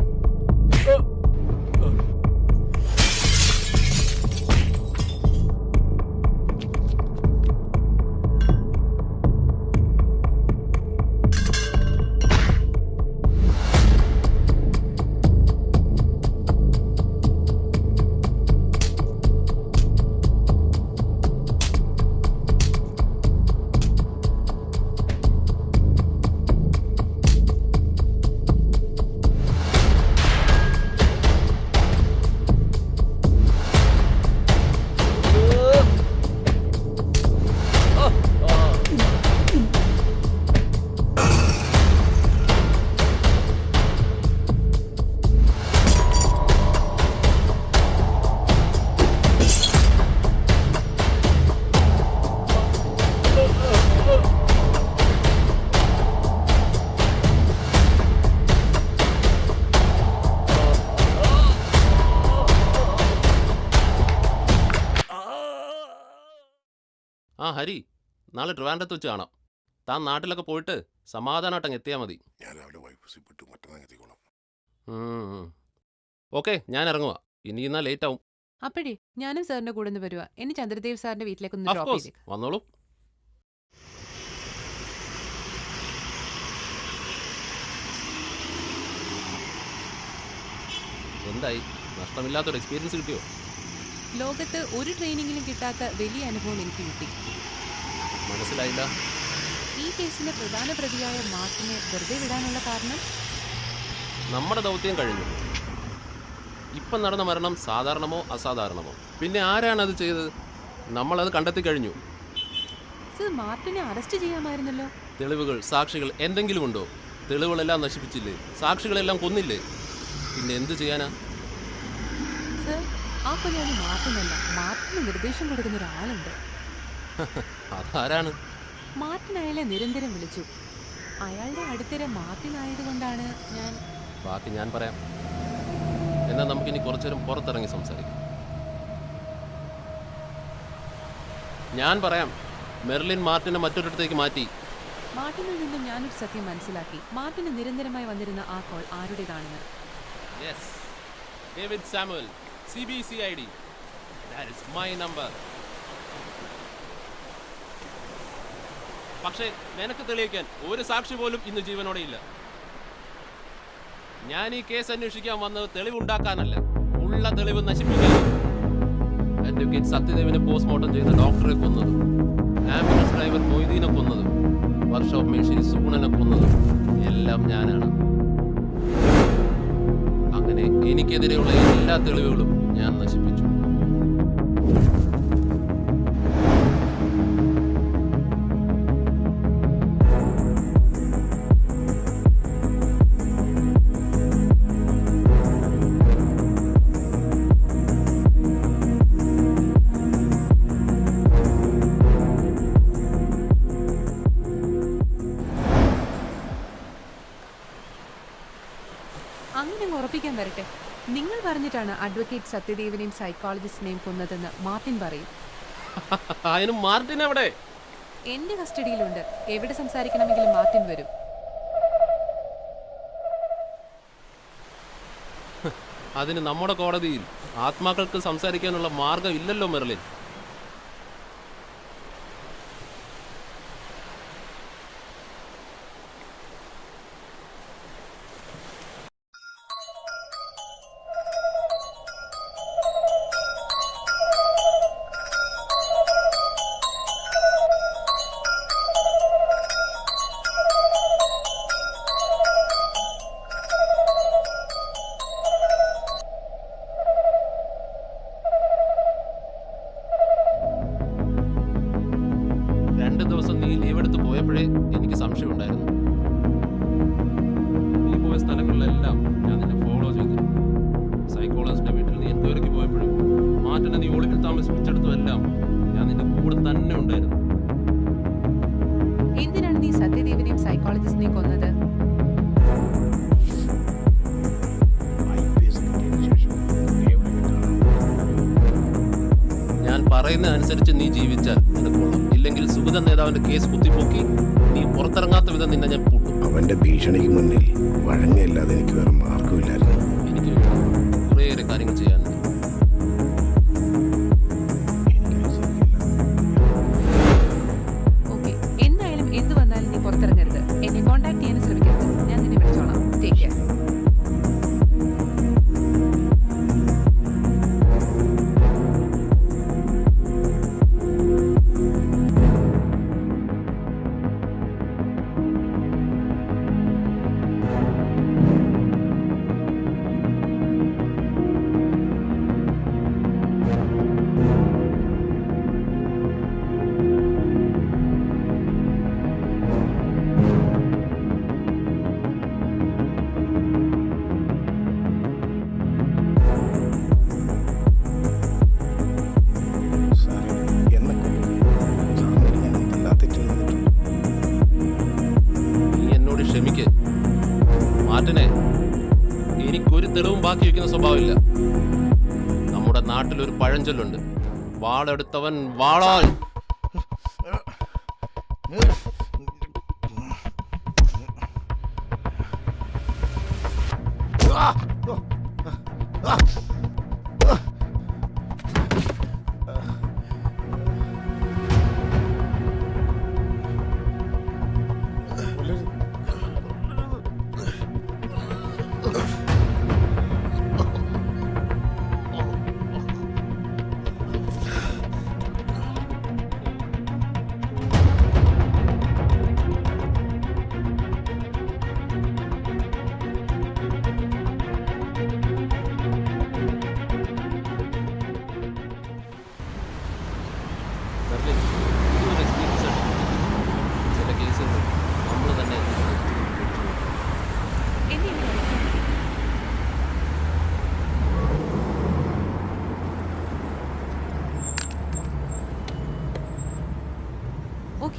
ആ ഹരി, നാളെ ട്രിവാൻഡ്രത്ത് വെച്ച് കാണാം. താൻ നാട്ടിലൊക്കെ പോയിട്ട് സമാധാനമായിട്ടങ്ങ് എത്തിയാൽ മതി. ഞാൻ രാവിലെ വൈഫസിപ്പിട്ട് മറ്റന്നാൾ എത്തിക്കോളാം. ഓക്കെ, ഞാൻ ഇറങ്ങുക. ഇനി എന്നാൽ ലേറ്റ് ആവും. അപ്പോഴേ ഞാനും സാറിന്റെ കൂടെ ഒന്ന് വരുവാ. എന്നെ ചന്ദ്രദേവ് സാറിന്റെ വീട്ടിലേക്കൊന്ന് ഡ്രോപ്പ് ചെയ്തേക്ക്. വന്നോളൂ. എന്തായി? നഷ്ടമില്ലാത്തൊരു എക്സ്പീരിയൻസ് കിട്ടിയോ? ലോകത്ത് ഒരു ട്രെയിനിങ്ങിലും കിട്ടാത്ത വലിയ അനുഭവം എനിക്ക് കിട്ടി. മനസ്സിലായില്ല. ഈ കേസിലെ പ്രധാന പ്രതിയായ മാർട്ടിനെ വെറുതെ വിടാനുള്ള കാരണം? നമ്മുടെ ദൗത്യം കഴിഞ്ഞു. ഇപ്പം നടന്ന മരണം സാധാരണമോ അസാധാരണമോ? പിന്നെ ആരാണ് അത് ചെയ്തത്? നമ്മളത് കണ്ടെത്തി കഴിഞ്ഞു. സർ, മാർട്ടിനെ അറസ്റ്റ് ചെയ്യാമായിരുന്നല്ലോ. തെളിവുകൾ, സാക്ഷികൾ എന്തെങ്കിലും ഉണ്ടോ? തെളിവുകളെല്ലാം നശിപ്പിച്ചില്ലേ? സാക്ഷികളെല്ലാം കൊന്നില്ലേ? പിന്നെ എന്ത് ചെയ്യാനാ? സർ, ആ കൊലയാളി മാർട്ടിനല്ല, മാർട്ടിന് നിർദ്ദേശം കൊടുക്കുന്ന ഒരാളുണ്ട്. അതാരാണ്? മാർട്ടിൻ അയാളെ നിരന്തരം വിളിച്ചു. അയാളുടെ അടുത്തിടെ മാർട്ടിൻ ആയതുകൊണ്ടാണ് ഞാൻ... ബാക്കി ഞാൻ പറയാം. എന്നാൽ നമുക്കിനി കുറച്ചു നേരം പുറത്തിറങ്ങി സംസാരിക്കാം. ഞാൻ പറയാം. മെർലിൻ മാർട്ടിനെ മറ്റൊരിടത്തേക്ക് മാറ്റി. മാർട്ടിനിൽ നിന്നും ഞാനൊരു സത്യം മനസ്സിലാക്കി. മാർട്ടിന് നിരന്തരമായി വന്നിരുന്ന ആ call ആരുടേതാണെന്ന്. Yes, David Samuel, CBCID. That is my number. പക്ഷേ നിനക്ക് തെളിയിക്കാൻ ഒരു സാക്ഷി പോലും ഇന്ന് ജീവനോടെ ഇല്ല. ഞാൻ ഈ കേസ് അന്വേഷിക്കാൻ വന്നത് തെളിവുണ്ടാക്കാനല്ല, ഉള്ള തെളിവ് നശിപ്പിക്കാൻ. അഡ്വക്കേറ്റ് സത്യദേവിനെ പോസ്റ്റ്മോർട്ടം ചെയ്ത ഡോക്ടറെ കൊന്നതും, ആംബുലൻസ് ഡ്രൈവർ മൊയ്തീനെ കൊന്നതും, വർക്ക്ഷോപ്പ് മേശിരി സൂണനെ കൊന്നതും എല്ലാം ഞാനാണ്. അങ്ങനെ എനിക്കെതിരെയുള്ള എല്ലാ തെളിവുകളും ഞാൻ നശിപ്പിച്ചു. അങ്ങനെ ഉറപ്പിക്കാൻ വരട്ടെ. നിങ്ങൾ പറഞ്ഞിട്ടാണ് അഡ്വക്കേറ്റ് സത്യദേവനെയും സൈക്കോളജിസ്റ്റിനെയും കൊന്നതെന്ന് മാർട്ടിൻ പറയും. അതിന് മാർട്ടിൻ എവിടെ? എന്റെ കസ്റ്റഡിയിലുണ്ട്. എവിടെ സംസാരിക്കണമെങ്കിലും മാർട്ടിൻ വരും. അതിന് നമ്മുടെ കോടതിയിൽ ആത്മാക്കൾക്ക് സംസാരിക്കാനുള്ള മാർഗം ഇല്ലല്ലോ മെർലിൻ. നീ ലീവ് എടുത്ത് പോയപ്പോഴേ എനിക്ക് സംശയമുണ്ടായിരുന്നു. നീ പോയ സ്ഥലങ്ങളിലെല്ലാം ഞാൻ നിന്നെ ഫോളോ ചെയ്തിരുന്നു. സൈക്കോളജിസ്റ്റിന്റെ വീട്ടിൽ നീ എൻക്വയറിക്ക് പോയപ്പോഴും മാർട്ടിനെ നീ ഒളിവിൽ താമസിപ്പിച്ചെടുത്തുമെല്ലാം ഞാൻ നിന്റെ കൂടെ തന്നെ ഉണ്ടായിരുന്നു. എന്തിനാണ് നീ സത്യദേവിനെയും സൈക്കോളജിസ്റ്റിനെയും കൊന്നത്? ഞാൻ പറയുന്ന അനുസരിച്ച് നീ ജീവിച്ചാൽ നിനക്ക് കൊള്ളാം. ഇല്ലെങ്കിൽ സുഗത നേതാവിന്റെ കേസ് കുത്തിപ്പോക്കി നീ പുറത്തിറങ്ങാത്ത വിധം നിന്നെ ഞാൻ പൂട്ടും. അവന്റെ ഭീഷണിക്ക് മുന്നിൽ വഴങ്ങില്ലാതെ എനിക്ക് വേറെ മാർഗമില്ലായിരുന്നു. എനിക്ക് കുറേയേറെ കാര്യങ്ങൾ ചെയ്യാനുണ്ട്. ഓക്കെ, എന്തായാലും എന്ത് വന്നാലും നീ പുറത്തിറങ്ങരുത്. എന്നെ കോൺടാക്ട് ചെയ്യാൻ ശ്രമിക്കരുത്. ഞാൻ നിന്നെ വിളിച്ചോളാം. Take care. ക്ഷമിക്ക് മാർട്ടിനെ, എനിക്കൊരു തെളിവും ബാക്കി വയ്ക്കുന്ന സ്വഭാവമില്ല. നമ്മുടെ നാട്ടിലൊരു പഴഞ്ചൊല്ലുണ്ട്, വാളെടുത്തവൻ വാളാൽ.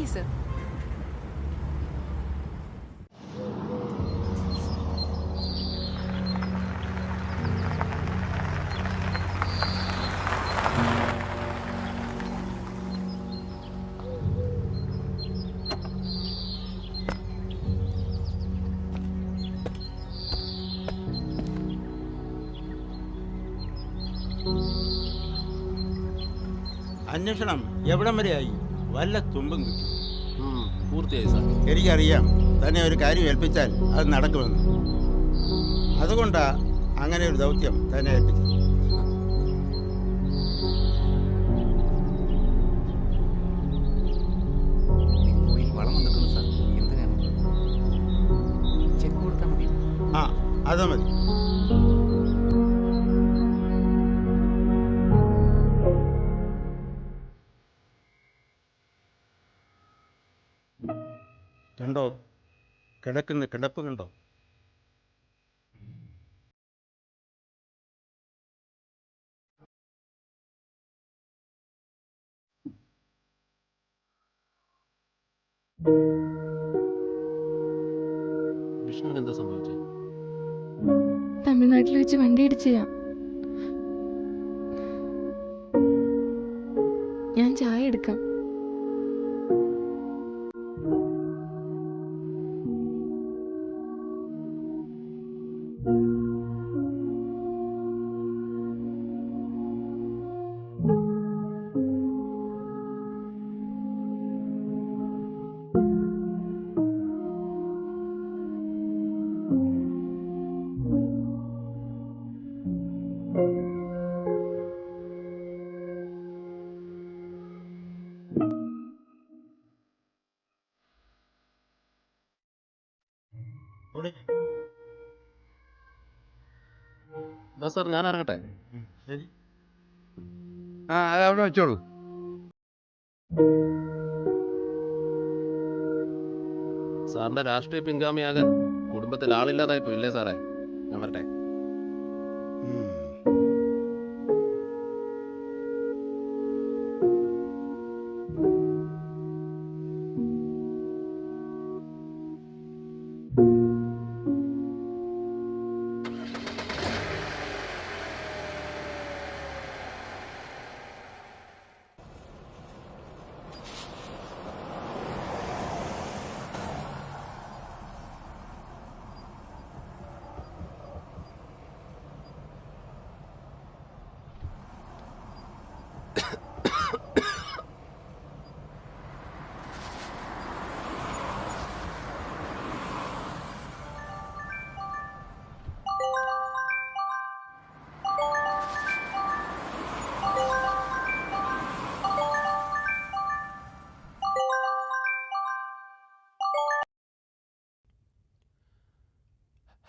Okay sir. അന്വേഷണം എവിടം വരെയായി? വല്ല തുമ്പും കിട്ടി? പൂർത്തിയായി സാർ. എനിക്കറിയാം തന്നെ ഒരു കാര്യം ഏൽപ്പിച്ചാൽ അത് നടക്കുമെന്ന്. അതുകൊണ്ടാ അങ്ങനെ ഒരു ദൗത്യം തന്നെ ഏൽപ്പിച്ചത്. വളം വന്നിട്ടുണ്ട് സാർ. എന്തിനാണ്? ചെക്ക് കൊടുത്താൽ മതി. ആ അത് മതി. കണ്ടോ കിടക്കുന്ന കിടപ്പ് കണ്ടോ? വിഷ്ണുവിന് എന്താ സംഭവിച്ചത്? തമിഴ്നാട്ടിൽ വെച്ച് വണ്ടി ഇടിച്ചയാ. ഞാൻ ചായ എടുക്കാം. സാർ ഞാൻ ഇറങ്ങട്ടെ? ശരി. ആ അത് അവിടെ വെച്ചോളൂ. സാറിന്റെ രാഷ്ട്രീയ പിൻഗാമിയാകാൻ കുടുംബത്തിൽ ആളില്ലാതായി പോയില്ലേ സാറേ? ഞാൻ വരട്ടെ.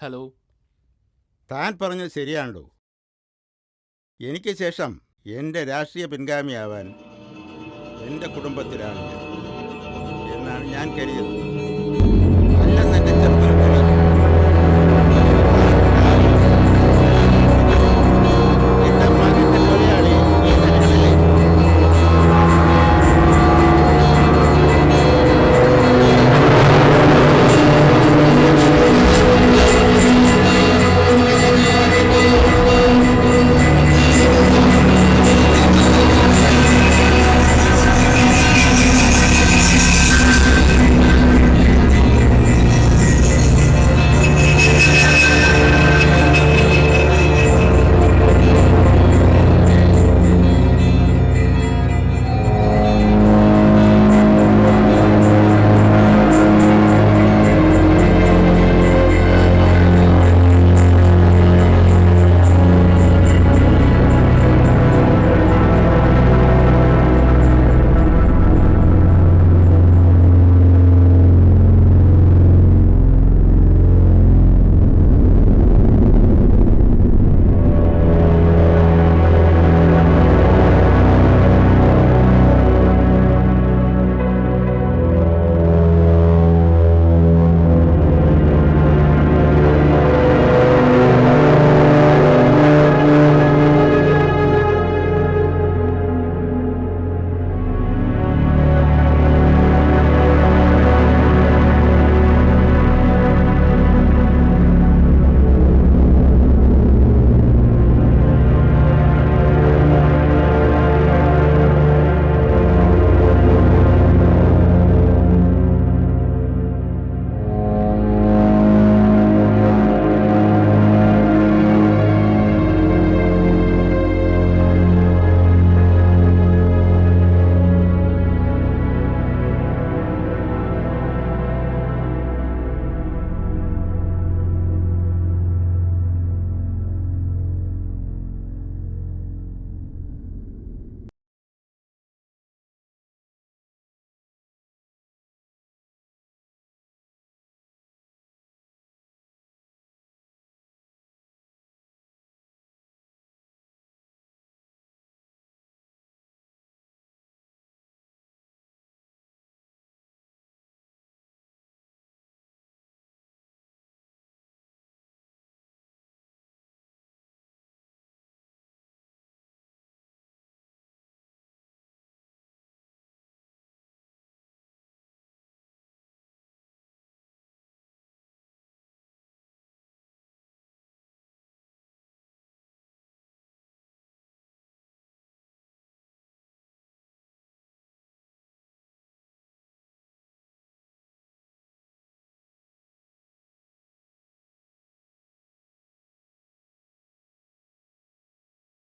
ഹലോ. താൻ പറഞ്ഞത് ശരിയാണല്ലോ. എനിക്ക് ശേഷം എൻ്റെ രാഷ്ട്രീയ പിൻഗാമിയാവാൻ എൻ്റെ കുടുംബത്തിലാണ് എന്നാണ് ഞാൻ കരുതുന്നത്. അല്ലെന്ന് എൻ്റെ ചെറുപ്പം